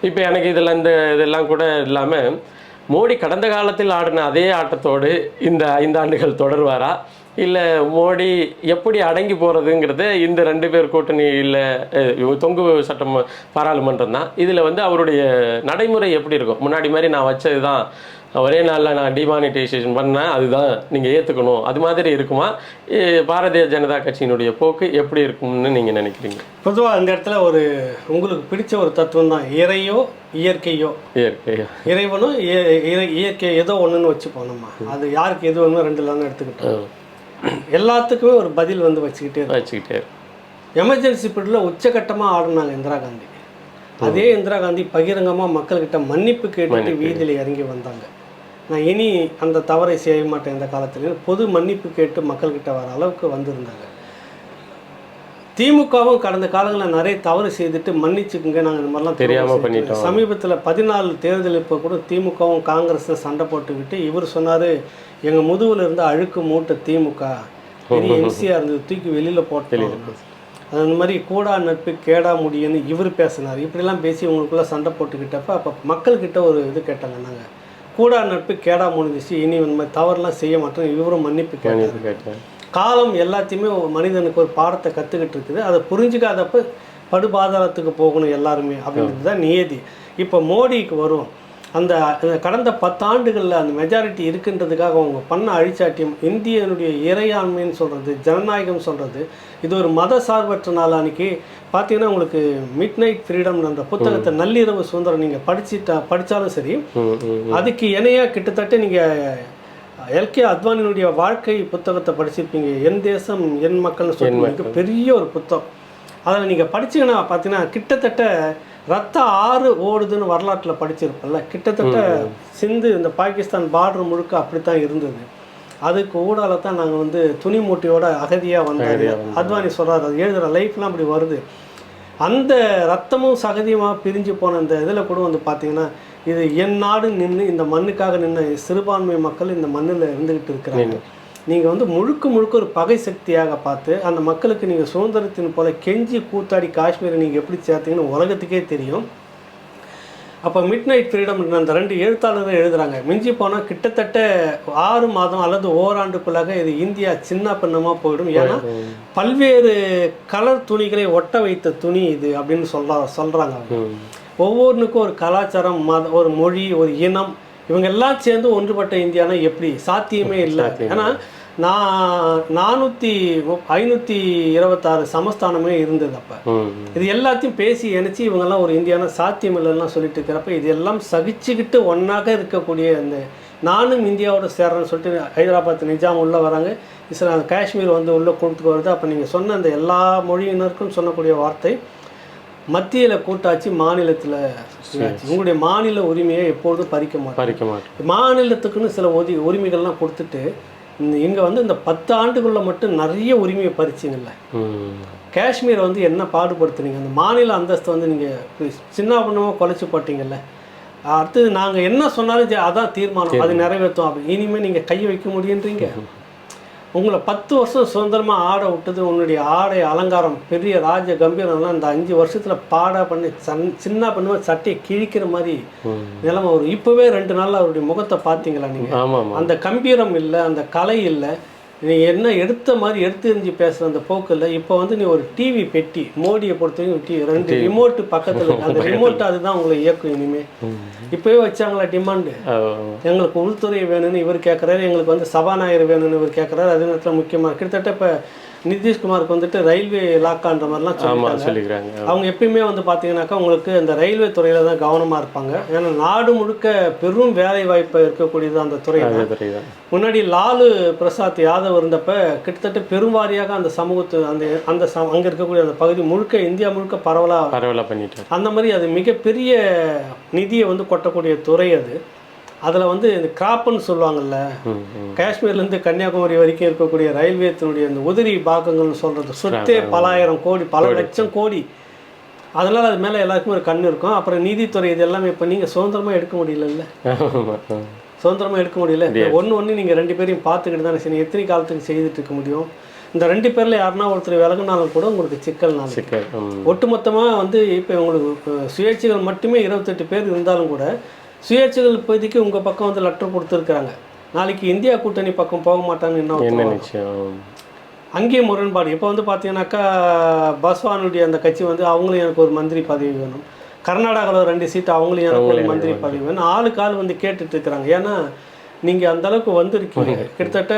இப்போ எனக்கு இதெல்லாம் கூட இல்லாமல் மோடி கடந்த காலத்தில் ஆடின அதே ஆட்டத்தோடு இந்த 5 ஆண்டுகள் தொடர்வாரா, இல்லை மோடி எப்படி அடங்கி போகிறதுங்கிறத இந்த 2 பேர் கூட்டணியில் தொங்கு சட்டம் பாராளுமன்றம் தான். இதில் வந்து அவருடைய நடைமுறை எப்படி இருக்கும்? முன்னாடி மாதிரி நான் வச்சது தான், ஒரே நாளில் நான் டிமானிட்டைசேஷன் பண்ணேன், அதுதான் நீங்கள் ஏற்றுக்கணும், அது மாதிரி இருக்குமா? பாரதிய ஜனதா கட்சியினுடைய போக்கு எப்படி இருக்கும்னு நீங்கள் நினைக்கிறீங்க? பொதுவாக அந்த இடத்துல ஒரு உங்களுக்கு பிடிச்ச ஒரு தத்துவம் தான், இறையோ இயற்கையோ. இறைவனோ இயற்கை ஏதோ ஒன்றுன்னு வச்சுப்போம் நம்ம. அது யாருக்கு எது ஒன்று 2 இல்லைன்னு எடுத்துக்கிட்டோம். எல்லாத்துக்குமே ஒரு பதில் வந்து வச்சுக்கிட்டே எமர்ஜென்சி பீரியடில் உச்சகட்டமாக ஆடினாங்க இந்திரா காந்தி. அதே இந்திரா காந்தி பகிரங்கமாக மக்கள்கிட்ட மன்னிப்பு கேட்டுட்டு வீதியில் இறங்கி வந்தாங்க. நான் இனி அந்த தவறை செய்ய மாட்டேன் இந்த காலத்தில் பொது மன்னிப்பு கேட்டு மக்கள்கிட்ட வர அளவுக்கு வந்திருந்தாங்க. திமுகவும் கடந்த காலங்களில் நிறைய தவறு செய்துட்டு மன்னிச்சுக்குங்க, நாங்கள் இந்த மாதிரிலாம் தெரியாமல் பண்ணிட்டோம். சமீபத்தில் 14 தேர்தல் இப்போ கூட திமுகவும் காங்கிரஸில் சண்டை போட்டுக்கிட்டு இவர் சொன்னார், எங்கள் முதுகில் இருந்து அழுக்கு மூட்டை திமுக, பெரிய எம்சியாக இருந்தது, தூக்கி வெளியில் போட்டோம், அந்த மாதிரி கூடா நட்பு கேடா முடியும்னு இவர் பேசினார். இப்படிலாம் பேசி உங்களுக்குள்ளே சண்டை போட்டுக்கிட்டப்ப அப்போ மக்கள்கிட்ட ஒரு இது கேட்டாங்க, நாங்கள் கூடா நட்பு கேடா முடிஞ்சிச்சு, இனி இந்த மாதிரி தவறுலாம் செய்ய மாட்டோம், இவரும் மன்னிப்பு கேட்டார். காலம் எல்லாத்தையுமே மனிதனுக்கு ஒரு பாடத்தை கற்றுக்கிட்டு இருக்குது. அதை புரிஞ்சுக்காதப்ப படுபாதாளத்துக்கு போகணும் எல்லாருமே அப்படின்றது தான் நியதி. இப்போ மோடிக்கு வரும். அந்த கடந்த 10 ஆண்டுகளில் அந்த மெஜாரிட்டி இருக்குன்றதுக்காக அவங்க பண்ண அழிச்சாட்டியம், இந்தியனுடைய இறையாண்மைன்னு சொல்கிறது, ஜனநாயகம் சொல்கிறது, இது ஒரு மத சார்பற்ற நாள். அன்றைக்கி பார்த்தீங்கன்னா உங்களுக்கு மிட் நைட் ஃப்ரீடம்ன்ற புத்தகத்தை நள்ளிரவு சுதந்திரம் நீங்கள் படித்தாலும் சரி, அதுக்கு இணையாக கிட்டத்தட்ட நீங்கள் எல்கே அத்வானியினுடைய வாழ்க்கை புத்தகத்தை படிச்சிருப்பீங்க. என் தேசம் என் மக்கள்னு சொல்லுவாங்க, பெரிய ஒரு புத்தகம். அதில் நீங்கள் படிச்சிங்கன்னா பார்த்தீங்கன்னா கிட்டத்தட்ட ரத்த ஆறு ஓடுதுன்னு வரலாற்றில் படிச்சிருப்பல்ல, கிட்டத்தட்ட சிந்து இந்த பாகிஸ்தான் பார்டர் முழுக்க அப்படித்தான் இருந்தது. அதுக்கு ஊடால தான் நாங்கள் வந்து துணி மூட்டையோட அகதியாக வந்தாங்க. அத்வானி சொல்கிறார், அது எழுதுகிற லைஃப்லாம் அப்படி வருது. அந்த ரத்தமும் சகதியமாக பிரிஞ்சு போன இந்த இதில் கூட வந்து பார்த்தீங்கன்னா, இது என் நாடு நின்று இந்த மண்ணுக்காக நின்று சிறுபான்மை மக்கள் இந்த மண்ணில் இருந்துக்கிட்டு இருக்கிறாங்க. நீங்கள் வந்து முழுக்க ஒரு பகை சக்தியாக பார்த்து அந்த மக்களுக்கு நீங்கள் சுதந்திரத்தின் போல கெஞ்சி கூத்தாடி காஷ்மீரை நீங்கள் எப்படி சேர்த்தீங்கன்னு உலகத்துக்கே தெரியும். அப்போ மிட் நைட் ஃப்ரீடம் அந்த 2 எழுத்தாளர்கள் எழுதுகிறாங்க. மிஞ்சி போனால் கிட்டத்தட்ட 6 மாதம் அல்லது ஓராண்டுக்குள்ளாக இது இந்தியா சின்ன பின்னமாக போயிடும். ஏன்னா பல்வேறு கலர் துணிகளை ஒட்ட வைத்த துணி இது அப்படின்னு சொல்கிறாங்க. ஒவ்வொன்றுக்கும் ஒரு கலாச்சாரம், ஒரு மொழி, ஒரு இனம், இவங்க எல்லாம் சேர்ந்து ஒன்றுபட்ட இந்தியானா எப்படி சாத்தியமே இல்லை. ஏன்னா 526 சமஸ்தானமே இருந்தது. அப்போ இது எல்லாத்தையும் பேசி இணைச்சி இவங்கெல்லாம் ஒரு இந்தியானா சாத்தியம் இல்லைன்னா சொல்லிட்டு இருக்கிறப்ப இது எல்லாம் சகிச்சுக்கிட்டு ஒன்றாக இருக்கக்கூடிய அந்த நானும் இந்தியாவோட சேர்றேன்னு சொல்லிட்டு ஹைதராபாத் நிஜாம் உள்ளே வராங்க. காஷ்மீர் வந்து உள்ளே கொடுத்துக்கு வருது. அப்போ நீங்கள் சொன்ன அந்த எல்லா மொழியினருக்கும் சொல்லக்கூடிய வார்த்தை மத்தியில் கூட்டாட்சி, மாநிலத்தில் உங்களுடைய மாநில உரிமையை எப்பொழுதும் பறிக்க மாட்டோம். மாநிலத்துக்குன்னு சில உரிமைகள்லாம் கொடுத்துட்டு இங்கே வந்து இந்த 10 ஆண்டுக்குள்ளே மட்டும் நிறைய உரிமையை பறிச்சிங்கல்ல. காஷ்மீரை வந்து என்ன பாடுபடுத்துனீங்க, அந்த மாநில அந்தஸ்தை வந்து நீங்கள் சின்ன பண்ணமாக குலைச்சி போட்டீங்கல்ல. அடுத்தது நாங்கள் என்ன சொன்னாலும் அதான் தீர்மானம், அது நிறைவேற்றும். அப்படி இனிமேல் நீங்கள் கை வைக்க முடியுன்றீங்க. உங்களை 10 வருஷம் சுதந்திரமாக ஆட விட்டது, உன்னுடைய ஆடை அலங்காரம் பெரிய ராஜ கம்பீரம்லாம் இந்த 5 வருஷத்தில் பாடா பண்ணி சின்ன பண்ணுவோம் சட்டையை கிழிக்கிற மாதிரி நிலைமை வரும். இப்போவே 2 நாளில் அவருடைய முகத்தை பார்த்தீங்களா நீங்கள்? அந்த கம்பீரம் இல்லை, அந்த கலை இல்லை. நீ என்ன எடுத்த மாதிரி எடுத்து எரிஞ்சு பேசுகிற அந்த போக்கு இல்லை. இப்போ வந்து நீ ஒரு டிவி பெட்டி, மோடியை பொறுத்தவரைக்கும் 2 ரிமோட்டு பக்கத்தில், அந்த ரிமோட்டு அதுதான் உங்களை இயக்கும் இனிமேல். இப்போவே வச்சாங்களா டிமாண்டு, எங்களுக்கு உள்துறை வேணும்னு இவர் கேட்குறாரு, எங்களுக்கு வந்து சபாநாயகர் வேணும்னு இவர் கேட்குறாரு. அதே நேரத்தில் முக்கியமாக கிட்டத்தட்ட இப்போ நிதிஷ்குமாருக்கு வந்துட்டு ரயில்வே லாக்கான்ற மாதிரிலாம் சொல்லிக்கிறாங்க. அவங்க எப்பயுமே வந்து பார்த்தீங்கன்னாக்கா உங்களுக்கு இந்த ரயில்வே துறையில் தான் கவனமாக இருப்பாங்க. ஏன்னா நாடு முழுக்க பெரும் வேலை வாய்ப்பு இருக்கக்கூடியது அந்த துறை. முன்னாடி லாலு பிரசாத் யாதவ் இருந்தப்ப கிட்டத்தட்ட பெரும்வாரியாக அந்த சமூகத்து அந்த அங்கே இருக்கக்கூடிய அந்த பகுதி முழுக்க இந்தியா முழுக்க பரவலாக பண்ணிட்டு அந்த மாதிரி அது மிகப்பெரிய நிதியை வந்து கொட்டக்கூடிய துறை அது. அதில் வந்து இந்த கிராப்புன்னு சொல்லுவாங்கள்ல, காஷ்மீர்லேருந்து கன்னியாகுமரி வரைக்கும் இருக்கக்கூடிய ரயில்வேத்தினுடைய அந்த உதிரி பாகங்கள்னு சொல்கிறது சொத்தே பல ஆயிரம் கோடி, பல லட்சம் கோடி. அதனால் அது மேலே எல்லாருக்குமே ஒரு கண் இருக்கும். அப்புறம் நீதித்துறை இது எல்லாமே இப்போ நீங்கள் சுதந்திரமாக எடுக்க முடியல, சுதந்திரமாக எடுக்க முடியல. ஒன்று நீங்கள் 2 பேரையும் பார்த்துக்கிட்டு தானே சரி, எத்தனை காலத்துக்கு செய்துட்டு இருக்க முடியும்? இந்த 2 பேரில் யாருன்னா ஒருத்தர் விலகுனாலும் கூட உங்களுக்கு சிக்கல். ஒட்டுமொத்தமாக வந்து இப்போ உங்களுக்கு சுயேட்சைகள் மட்டுமே 28 பேர் இருந்தாலும் கூட சுயேட்சைகள் இப்போதைக்கு உங்கள் பக்கம் வந்து லெட்டர் கொடுத்துருக்குறாங்க. நாளைக்கு இந்தியா கூட்டணி பக்கம் போக மாட்டான்னு என்ன நிச்சயம். அங்கேயும் முரண்பாடு. இப்போ வந்து பார்த்தீங்கன்னாக்கா பஸ்வானுடைய அந்த கட்சி வந்து அவங்களும் எனக்கு ஒரு மந்திரி பதவி வேணும், கர்நாடகாவில் 2 சீட்டு அவங்களும் எனக்கு ஒரு மந்திரி பதவி வேணும், ஆளுக்கு வந்து கேட்டுட்டு இருக்கிறாங்க. ஏன்னா நீங்கள் அந்தளவுக்கு வந்திருக்கீங்க. கிட்டத்தட்ட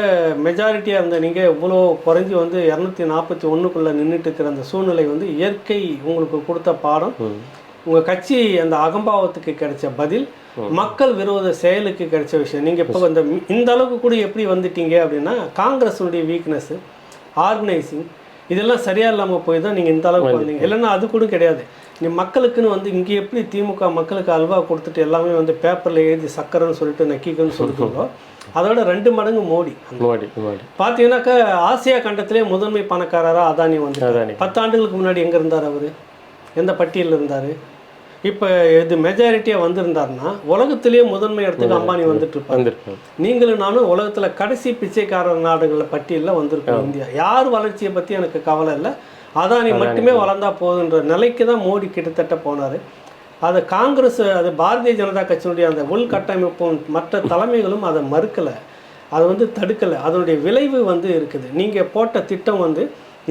மெஜாரிட்டியாக இருந்த நீங்கள் இவ்வளோ குறைஞ்சி வந்து 241க்குள்ளே நின்றுட்டு இருக்கிற அந்த சூழ்நிலை வந்து இயற்கை உங்களுக்கு கொடுத்த பாடம். உங்கள் கட்சி அந்த அகம்பாவத்துக்கு கிடைச்ச பதில், மக்கள் விரோத செயலுக்கு கிடைச்ச விஷயம். நீங்கள் இப்போ இந்த அளவுக்கு கூட எப்படி வந்துட்டீங்க அப்படின்னா காங்கிரஸுடைய வீக்னஸ், ஆர்கனைசிங் இதெல்லாம் சரியாக இல்லாமல் போய் தான் நீங்கள் இந்த அளவுக்கு வந்தீங்க. இல்லைன்னா அது கூட கிடையாது. நீ மக்களுக்குன்னு வந்து இங்கே எப்படி திமுக மக்களுக்கு அல்வா கொடுத்துட்டு எல்லாமே வந்து பேப்பரில் எழுதி சக்கரைன்னு சொல்லிட்டு நக்கிக்குன்னு சொல்லிட்டுங்களோ, அதோட 2 மடங்கு மோடி. பார்த்தீங்கன்னாக்கா ஆசியா கண்டத்திலே முதன்மை பணக்காரராக அதானி வந்து 10 ஆண்டுகளுக்கு முன்னாடி எங்கே இருந்தார் அவர்? எந்த பட்டியலில் இருந்தார்? இப்போ இது மெஜாரிட்டியாக வந்திருந்தாருன்னா உலகத்திலேயே முதன்மை இடத்துக்கு அம்பானி வந்துட்டு இருப்பாங்க. நீங்களும் நானும் உலகத்தில் கடைசி பிச்சைக்காரர் நாடுகளில் பட்டியலில் வந்திருக்கோம். இந்தியா யார் வளர்ச்சியை பற்றி எனக்கு கவலை இல்லை, அதானி மட்டுமே வளர்ந்தா போகுதுன்ற நிலைக்கு தான் மோடி கிட்டத்தட்ட போனார். அது காங்கிரஸ், அது பாரதிய ஜனதா கட்சியினுடைய அந்த உள்கட்டமைப்பும் மற்ற தலைமைகளும் அதை மறுக்கலை, அதை வந்து தடுக்கலை. அதனுடைய விளைவு வந்து இருக்குது. நீங்கள் போட்ட திட்டம் வந்து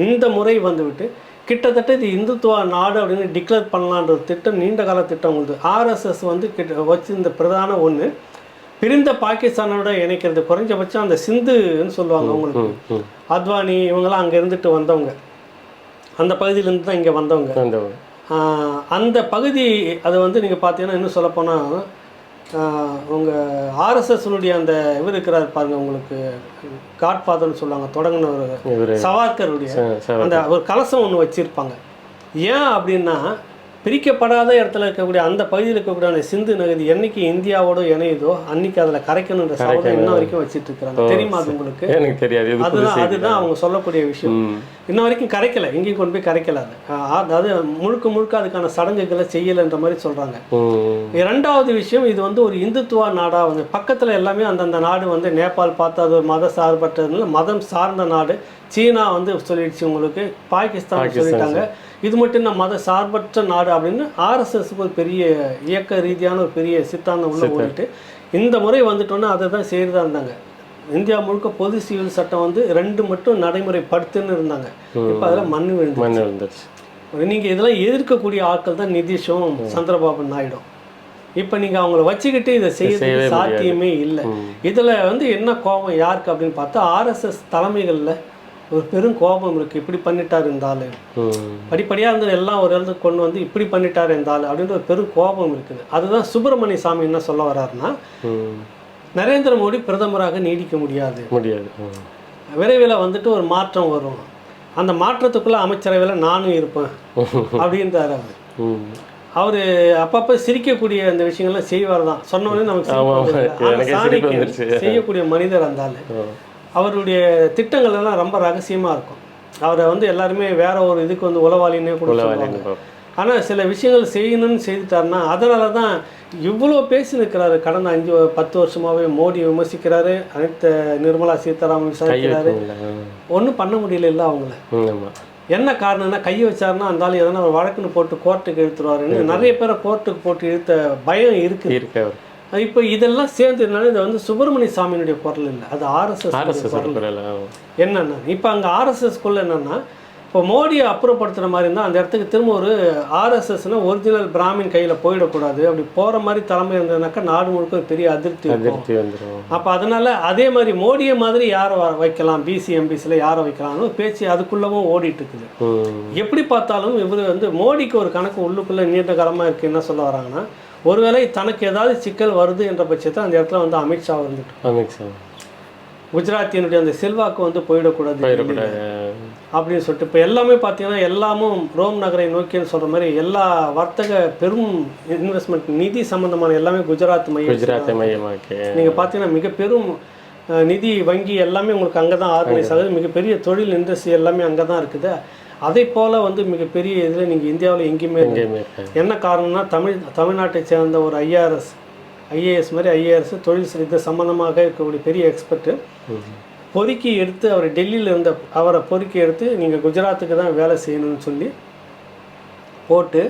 இந்த முறை வந்துவிட்டு கிட்டத்தட்ட இது இந்துத்துவ நாடு அப்படின்னு டிக்ளேர் பண்ணலான்ற ஒரு திட்டம், நீண்ட கால திட்டம் வந்து ஆர்எஸ்எஸ் வந்து வச்சிருந்த பிரதான ஒன்று பிரிந்த பாகிஸ்தானோட இணைக்கிறது. குறைஞ்சபட்சம் அந்த சிந்துன்னு சொல்லுவாங்க அவங்களுக்கு, அத்வானி இவங்கெல்லாம் அங்கே இருந்துட்டு வந்தவங்க, அந்த பகுதியிலேருந்து தான் இங்கே வந்தவங்க. அந்த பகுதி அது வந்து நீங்கள் பார்த்தீங்கன்னா இன்னும் சொல்லப்போனால் உங்கள் ஆர்எஸ்எஸ்னுடைய அந்த இவர் இருக்கிறார் பாருங்கள், உங்களுக்கு காட்ஃபாதர்னு சொல்லுவாங்க, தொடங்கின ஒரு சவார்கருடைய அந்த ஒரு கலசம் ஒன்று வச்சுருப்பாங்க. ஏன் அப்படின்னா பிரிக்கப்படாத இடத்துல இருக்கக்கூடிய அந்த பகுதியில் இருக்கக்கூடிய அந்த சிந்து நகதி என்னைக்கு இந்தியாவோட இணையுதோ அன்னைக்கு அதில் கரைக்கணுன்ற சவாலை இன்ன வரைக்கும் வச்சுட்டு இருக்கிறாங்க. தெரியுமா அது உங்களுக்கு? எனக்கு தெரியாது. அதுதான் அவங்க சொல்லக்கூடிய விஷயம். இன்ன வரைக்கும் கரைக்கலை, எங்கேயும் கொண்டு போய் கரைக்கல. அதாவது முழுக்க முழுக்க அதுக்கான சடங்குகளை செய்யலைன்ற மாதிரி சொல்கிறாங்க. இரண்டாவது விஷயம், இது வந்து ஒரு இந்துத்துவ நாடாக வந்து பக்கத்தில் எல்லாமே அந்தந்த நாடு வந்து நேபாள் பார்த்து அது ஒரு மத சார்பற்றதுனால மதம் சார்ந்த நாடு. சீனா வந்து சொல்லிடுச்சு உங்களுக்கு, பாகிஸ்தான் சொல்லிட்டாங்க. இது மட்டும் இந்த மத சார்பற்ற நாடு அப்படின்னு ஆர்எஸ்எஸ்க்கு ஒரு பெரிய இயக்க ரீதியான ஒரு பெரிய சித்தாந்தம் உள்ள ஓடிட்டு இந்த முறை வந்துட்டோன்னா அதை தான் செய்கிறதா இருந்தாங்க. இந்தியா முழுக்க பொது சிவில் சட்டம் வந்து 2 மட்டும் நடைமுறைப்படுத்துன்னு இருந்தாங்க. இப்போ அதில் மண் விழுந்துச்சு. நீங்கள் இதெல்லாம் எதிர்க்கக்கூடிய ஆட்கள் தான் நிதிஷும் சந்திரபாபு நாயுடும். இப்போ நீங்கள் அவங்கள வச்சுக்கிட்டு இதை செய்ய சாத்தியமே இல்லை. இதில் வந்து என்ன கோபம் யாருக்கு அப்படின்னு பார்த்தா ஆர்எஸ்எஸ் தலைமைகளில் ஒரு பெரும் கோபம் இருக்குது. இப்படி பண்ணிட்டார் இருந்தாலும் படிப்படியாக இருந்தது எல்லாம் ஒரு இடத்துக்கு கொண்டு வந்து இப்படி பண்ணிட்டார் இருந்தாலும் அப்படின்ற ஒரு பெரும் கோபம் இருக்குது. அதுதான் சுப்பிரமணிய சாமி என்ன சொல்ல வர்றாருன்னா, நரேந்திர மோடி பிரதமராக நீடிக்க முடியாது, விரைவில் வந்துட்டு ஒரு மாற்றம் வரும், அந்த மாற்றத்துக்குள்ள அமைச்சரவையில் நானும் இருப்பேன் அப்படின்றார் அவர். அவர் அப்பப்போ சிரிக்கக்கூடிய அந்த விஷயங்கள்லாம் செய்வார் தான். சொன்னோடனே நமக்கு செய்யக்கூடிய மனிதர் இருந்தாலும் அவருடைய திட்டங்கள் எல்லாம் ரொம்ப ரகசியமாக இருக்கும். அவரை வந்து எல்லாருமே வேற ஒரு இதுக்கு வந்து உளவாளின்னே கூட சொல்லுவாங்க. ஆனால் சில விஷயங்கள் செய்யணும்னு செய்துட்டாருன்னா அதனால தான் இவ்வளோ பேசி நிற்கிறாரு. கடந்த 5-10 வருஷமாகவே மோடி விமர்சிக்கிறாரு, அனைத்து நிர்மலா சீதாராமன் விசாரிக்கிறாரு. ஒன்றும் பண்ண முடியல இல்லை அவங்கள. என்ன காரணம்னா கையை வச்சாருன்னா அந்த ஆள் எதனா ஒரு வழக்குன்னு போட்டு கோர்ட்டுக்கு இழுத்துருவாருன்னு நிறைய பேரை கோர்ட்டுக்கு போட்டு இழுத்த பயம் இருக்குது. இப்போ இதெல்லாம் சேர்ந்துனால இது வந்து சுப்பிரமணிய சாமியினுடைய குரல் இல்லை, அது ஆர்எஸ்எஸ் குரல். என்னன்னா இப்போ அங்கே ஆர்எஸ்எஸ்குள்ள என்னன்னா, இப்போ மோடியை அப்புறப்படுத்துகிற மாதிரி இருந்தால் அந்த இடத்துக்கு திரும்ப ஒரு ஆர்எஸ்எஸ்னா ஒரிஜினல் பிராமின் கையில் போயிடக்கூடாது. அப்படி போகிற மாதிரி தலைமை இருந்ததுனாக்கா நாடு முழுக்க ஒரு பெரிய அதிருப்தி வந்துடும். அப்போ அதனால அதே மாதிரி மோடியை மாதிரி யாரை வைக்கலாம், பிசி எம்பிசியில் யாரை வைக்கலாம்னு பேச்சு அதுக்குள்ளவும் ஓடிட்டு இருக்குது. எப்படி பார்த்தாலும் இவர் வந்து மோடிக்கு ஒரு கணக்கு உள்ளுக்குள்ளே நீண்ட காலமாக இருக்குது. என்ன சொல்ல வராங்கன்னா, ஒருவேளை தனக்கு ஏதாவது சிக்கல் வருது என்ற பட்சத்தை அந்த இடத்துல வந்து அமித்ஷா வந்துட்டு குஜராத்தினுடைய அந்த செல்வாக்கு வந்து போயிடக்கூடாது அப்படின்னு சொல்லிட்டு இப்போ எல்லாமே பார்த்தீங்கன்னா எல்லாமும் ரோம் நகரை நோக்கின்னு சொல்கிற மாதிரி எல்லா வர்த்தக பெரும் இன்வெஸ்ட்மெண்ட் நிதி சம்மந்தமான எல்லாமே குஜராத் மையமாக்கி நீங்கள் பார்த்தீங்கன்னா மிக பெரும் நிதி வங்கி எல்லாமே உங்களுக்கு அங்கே தான் ஆர்கனைஸ் ஆகுது. மிகப்பெரிய தொழில் இண்டஸ்ட்ரி எல்லாமே அங்கே தான் இருக்குது. அதே போல் வந்து மிகப்பெரிய இதில் நீங்கள் இந்தியாவில் எங்கேயுமே என்ன காரணம்னா தமிழ்நாட்டை சேர்ந்த ஒரு ஐஏஎஸ் மாதிரி ஐஏஎஸ் தொழில் இது சம்மந்தமாக இருக்கக்கூடிய பெரிய எக்ஸ்பர்ட்டு பொறுக்கி எடுத்து அவர் டெல்லியில் இருந்த அவரை பொறுக்கி எடுத்து நீங்கள் குஜராத்துக்கு தான் வேலை செய்யணும்னு சொல்லி போட்டு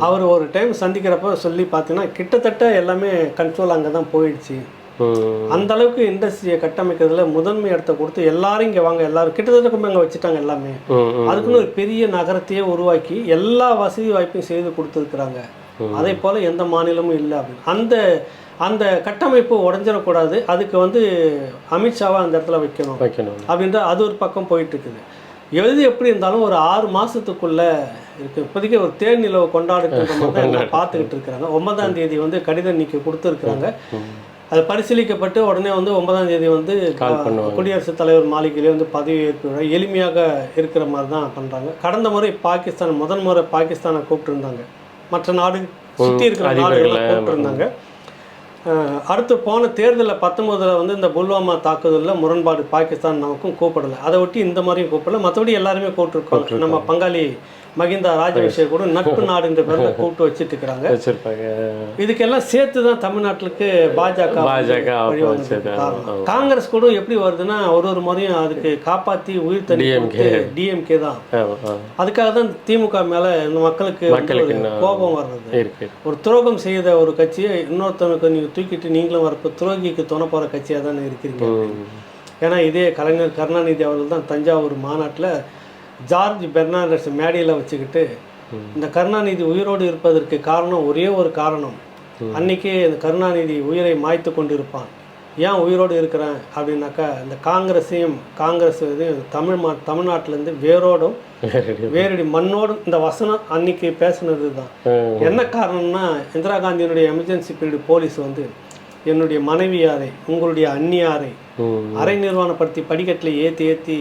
அவர் ஒரு டைம் சந்திக்கிறப்ப சொல்லி பார்த்தீங்கன்னா கிட்டத்தட்ட எல்லாமே கண்ட்ரோல் அங்கே தான் போயிடுச்சு. அந்த அளவுக்கு இண்டஸ்ட்ரியை கட்டமைக்கிறதுல முதன்மை இடத்த கொடுத்து எல்லாரும் இங்கே வாங்க, எல்லாரும் கிட்டத்தட்ட கொண்டு அங்கே வச்சுட்டாங்க எல்லாமே. அதுக்குன்னு ஒரு பெரிய நகரத்தையே உருவாக்கி எல்லா வசதி வாய்ப்பையும் செய்து கொடுத்துருக்குறாங்க. அதே போல் எந்த மாநிலமும் இல்லை அப்படின்னு அந்த கட்டமைப்பு உடஞ்சிடக்கூடாது. அதுக்கு வந்து அமித்ஷாவை அந்த இடத்துல வைக்கணும் அப்படின்ற அது ஒரு பக்கம் போயிட்டு இருக்குது. எது எப்படி இருந்தாலும் ஒரு 6 மாதத்துக்குள்ளே இருக்குது. இப்போதைக்கு ஒரு தேர் நிலவை கொண்டாடுகின்ற மாதிரி தான் பார்த்துக்கிட்டு இருக்கிறாங்க. 9ஆம் தேதி வந்து கடிதம் நீக்கி கொடுத்துருக்குறாங்க. அது பரிசீலிக்கப்பட்டு உடனே வந்து 9ஆம் தேதி வந்து குடியரசுத் தலைவர் மாளிகையிலே வந்து பதவியேற்பு எளிமையாக இருக்கிற மாதிரி தான் பண்ணுறாங்க. கடந்த முறை முதல் முறை பாகிஸ்தானை கூப்பிட்டுருந்தாங்க, மற்ற நாடு சுற்றி இருக்கிற நாடுகளை கூப்பிட்டுருந்தாங்க. அடுத்து போன தேர்தலில் 19 வந்து இந்த புல்வாமா தாக்குதலில் முரண்பாடு பாகிஸ்தான் நமக்கும் கூப்பிடலை. அதை ஒட்டி இந்த மாதிரியும் கூப்பிடல, மற்றபடி எல்லாருமே கூப்பிட்டுருக்கோம். நம்ம பங்காளி மகிந்தா ராஜபக்ஷே கூட நட்பு நாடுன்ற பேரில் கூப்பிட்டு வச்சுட்டு இருக்கிறாங்க. வச்சிருப்பாங்க. இதுக்கெல்லாம் சேர்த்து தான் தமிழ்நாட்டுக்கு பாஜக காங்கிரஸ் கூட எப்படி வருதுன்னா ஒரு முறையும் அதுக்கு காப்பாற்றி உயிர் தண்ணி டிஎம்கே தான். அதுக்காக தான் திமுக மேலே இந்த மக்களுக்கு கோபம் வர்றது. ஒரு துரோகம் செய்த ஒரு கட்சியை இன்னொருத்தனுக்கு நீங்கள் தூக்கிட்டு நீங்களும் வரப்போ துரோகிக்கு துணை போகிற கட்சியாக தானே இருக்கிறீங்க. ஏன்னா இதே கலைஞர் கருணாநிதி அவர்கள் தான் தஞ்சாவூர் மாநாட்டில் ஜார்ஜ் பெர்னாண்டஸ் மேடையில் வச்சுக்கிட்டு இந்த கருணாநிதி உயிரோடு இருப்பதற்கு காரணம் ஒரே ஒரு காரணம், அன்னைக்கே இந்த கருணாநிதி உயிரை மாய்த்து கொண்டு இருப்பான், ஏன் உயிரோடு இருக்கிறேன் அப்படின்னாக்கா இந்த காங்கிரஸ் தமிழ்நாட்டிலேருந்து வேரோடும் வேரடி மண்ணோடும் இந்த வசனம் அன்னைக்கு பேசுனது தான். என்ன காரணம்னா இந்திரா காந்தியினுடைய எமர்ஜென்சி பீரியட் போலீஸ் வந்து என்னுடைய மனைவியாரை உங்களுடைய அந்நியாரை அரை நிர்வாணப்படுத்தி படிக்கட்டில் ஏற்றி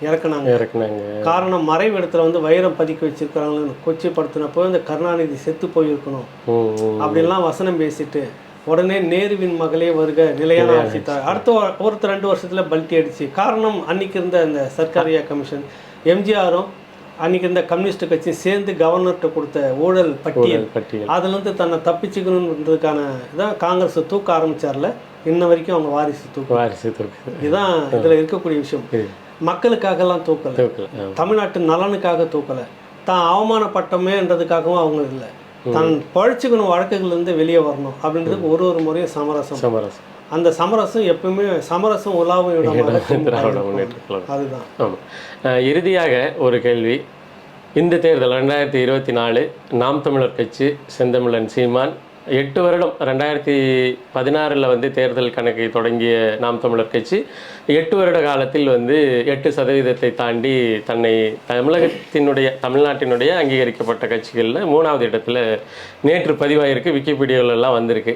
இறக்குனாங்க. காரணம் மறைவு இடத்துல வந்து வைரம் பதிக்க வச்சிருக்கிறாங்கன்னு கொச்சிப்படுத்தினப்போ இந்த கருணாநிதி செத்து போயிருக்கணும் அப்படின்லாம் வசனம் பேசிட்டு உடனே நேருவின் மகளே வருக நிலையான ஆட்சி அடுத்த 2 வருஷத்துல பல்ட்டி அடிச்சு. காரணம் அன்னைக்கு இருந்த இந்த சர்க்காரியா கமிஷன் எம்ஜிஆரும் அன்னைக்கு இருந்த கம்யூனிஸ்ட் கட்சி சேர்ந்து கவர்னர்கிட்ட கொடுத்த ஊழல் பட்டியல் அதுலேருந்து தன்னை தப்பிச்சுக்கணுன்றதுக்கான இதான் காங்கிரஸ் தூக்க ஆரம்பிச்சார்ல. இன்ன வரைக்கும் அவங்க வாரிசு தூக்கு இதுதான் இதில் இருக்கக்கூடிய விஷயம். மக்களுக்காகலாம் தூக்கலை, தமிழ்நாட்டு நலனுக்காக தூக்கலை, தான் அவமானப்பட்டமேன்றதுக்காகவும் அவங்க இல்லை, தன் பழிச்சுக்கணும் வழக்குகள்லேருந்து வெளியே வரணும் அப்படின்றதுக்கு ஒரு முறையும் சமரசம். அந்த சமரசம் எப்பவுமே சமரசம் உலாவும் அதுதான். ஆமாம். இறுதியாக ஒரு கேள்வி, இந்த தேர்தல் 2024 நாம் தமிழர் கட்சி செந்தமிழன் சீமான் 8 வருடம் 2016 வந்து தேர்தல் கணக்கை தொடங்கிய நாம் தமிழர் கட்சி 8 வருட காலத்தில் வந்து 8% தாண்டி தன்னை தமிழ்நாட்டினுடைய அங்கீகரிக்கப்பட்ட கட்சிகளில் 3வது இடத்துல நேற்று பதிவாயிருக்கு, விக்கிபீடியாவிலலாம் வந்திருக்கு.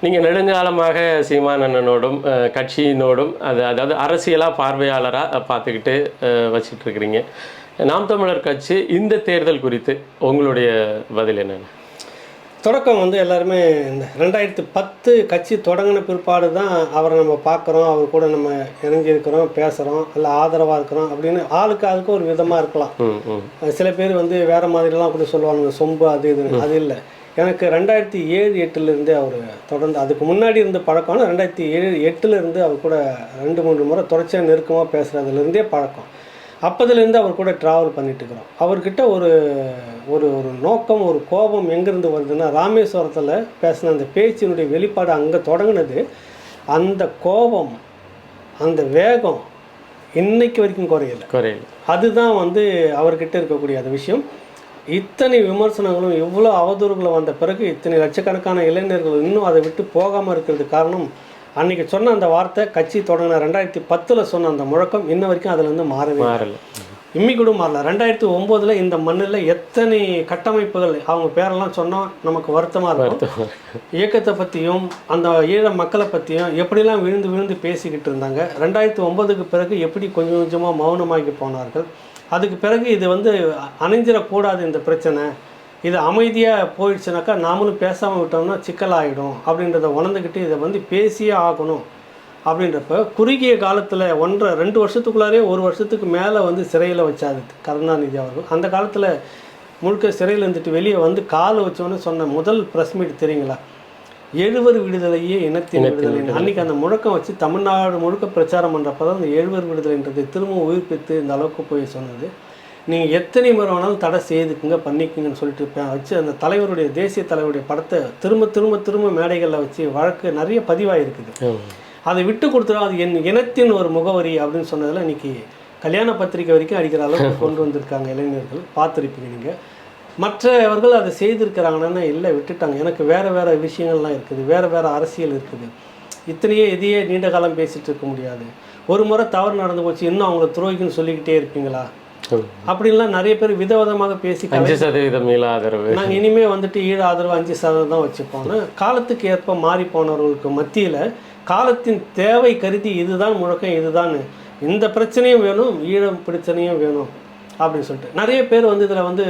நீங்கள் நெடுங்காலமாக சீமான் அண்ணனோடும் கட்சியினோடும் அதாவது அரசியலாக பார்வையாளராக பார்த்துக்கிட்டு வச்சுட்டு இருக்கிறீங்க. நாம் தமிழர் கட்சி இந்த தேர்தல் குறித்து உங்களுடைய பதில் என்னென்ன? தொடக்கம் வந்து எல்லாருமே இந்த 2010 கட்சி தொடங்கின பிற்பாடு தான் அவரை நம்ம பார்க்குறோம், அவர் கூட நம்ம இணைஞ்சிருக்கிறோம், பேசுகிறோம், இல்லை ஆதரவாக இருக்கிறோம் அப்படின்னு ஆளுக்கு அதுக்கு ஒரு விதமாக இருக்கலாம். சில பேர் வந்து வேறு மாதிரிலாம் கூட சொல்லுவாங்க சொம்பு அது இதுன்னு. அது இல்லை, எனக்கு 2007-08 அவர் தொடர்ந்து, அதுக்கு முன்னாடி இருந்த பழக்கம் 2007-08 அவர் கூட 2-3 முறை தொடர்ச்சியாக நெருக்கமாக பேசுகிறதுலேருந்தே பழக்கம். அப்போதுலேருந்து அவர் கூட ட்ராவல் பண்ணிட்டு இருக்கிறோம். அவர்கிட்ட ஒரு ஒரு ஒரு நோக்கம், ஒரு கோபம் எங்கேருந்து வருதுன்னா, ராமேஸ்வரத்தில் பேசின அந்த பேச்சினுடைய வெளிப்பாடு அங்கே தொடங்கினது. அந்த கோபம், அந்த வேகம் இன்னைக்கு வரைக்கும் குறையல. அதுதான் வந்து அவர்கிட்ட இருக்கக்கூடிய அந்த விஷயம். இத்தனை விமர்சனங்களும் இவ்வளோ அவதூறுகளும் வந்த பிறகு இத்தனை லட்சக்கணக்கான இளைஞர்கள் இன்னும் அதை விட்டு போகாமல் இருக்கிறது காரணம், அன்றைக்கி சொன்ன அந்த வார்த்தை, கட்சி தொடங்கின 2010 சொன்ன அந்த முழக்கம் இன்ன வரைக்கும் அதுலேருந்து மாறல. இம்மி கூட மாறல. 2009 இந்த மண்ணில் எத்தனை கட்டமைப்புகள், அவங்க பேரெல்லாம் சொன்னால் நமக்கு வருத்தமாக இருக்கும். இயக்கத்தை பற்றியும் அந்த ஈழ மக்களை பற்றியும் எப்படிலாம் விழுந்து பேசிக்கிட்டு இருந்தாங்க. 2009 பிறகு எப்படி கொஞ்சம் கொஞ்சமாக மௌனமாகி போனார்கள். அதுக்கு பிறகு இது வந்து அணைஞ்சிடக்கூடாது இந்த பிரச்சனை, இது அமைதியாக போயிடுச்சுனாக்கா நாமளும் பேசாமல் விட்டோம்னா சிக்கலாகிடும் அப்படின்றத உணர்ந்துக்கிட்டு இதை வந்து பேசியே ஆகணும் அப்படின்றப்ப குறுகிய காலத்தில் 1-2 வருஷத்துக்குள்ளாரே 1 வருஷத்துக்கு மேலே வந்து சிறையில் வச்சாது கருணாநிதி அவர்கள். அந்த காலத்தில் முழுக்க சிறையில் இருந்துட்டு வெளியே வந்து கால் வச்சோன்னு சொன்ன முதல் ப்ரெஸ் மீட் தெரியுங்களா, 7வர் விடுதலையே இனத்தின் விடுதலை. அன்றைக்கி அந்த முழக்கம் வச்சு தமிழ்நாடு முழுக்க பிரச்சாரம் பண்ணுறப்ப தான் அந்த 7வர் விடுதலைன்றது திரும்ப உயிர்ப்பித்து இந்த அளவுக்கு போய் சொன்னது. நீங்கள் எத்தனை முறை வேணாலும் தடை செய்துக்குங்க பண்ணிக்குங்கன்னு சொல்லிட்டு வச்சு அந்த தலைவருடைய தேசிய தலைவருடைய படத்தை திரும்ப மேடைகளில் வச்சு வழக்கு நிறைய பதிவாகிருக்குது. அதை விட்டு கொடுத்துடும், அது என் இனத்தின் ஒரு முகவரி அப்படின்னு சொன்னதில் இன்றைக்கி கல்யாண பத்திரிக்கை வரைக்கும் அடிக்கிற அளவுக்கு கொண்டு வந்திருக்காங்க இளைஞர்கள். பார்த்துருப்பீங்க நீங்கள். மற்றவர்கள் அதை செய்திருக்கிறாங்கன்னா இல்லை, விட்டுட்டாங்க. எனக்கு வேறு விஷயங்கள்லாம் இருக்குது, வேறு அரசியல் இருக்குது, இதையே நீண்ட காலம் பேசிகிட்டு இருக்க முடியாது. ஒரு முறை தவறு நடந்து போச்சு, இன்னும் அவங்கள துரோகின்னு சொல்லிக்கிட்டே இருப்பீங்களா அப்படின்லாம் நிறைய பேர் விதவிதமாக பேசி 5% ஈழ ஆதரவு, நாங்கள் இனிமேல் வந்துட்டு ஈழ ஆதரவு 5% தான் வச்சுப்போம்னு காலத்துக்கு ஏற்ப மாறி போனவர்களுக்கு மத்தியில் காலத்தின் தேவை கருதி இதுதான் முழக்கம், இதுதான் இந்த பிரச்சனையும் வேணும், ஈழம் பிரச்சனையும் வேணும் அப்படின்னு சொல்லிட்டு நிறைய பேர் வந்து இதில் வந்து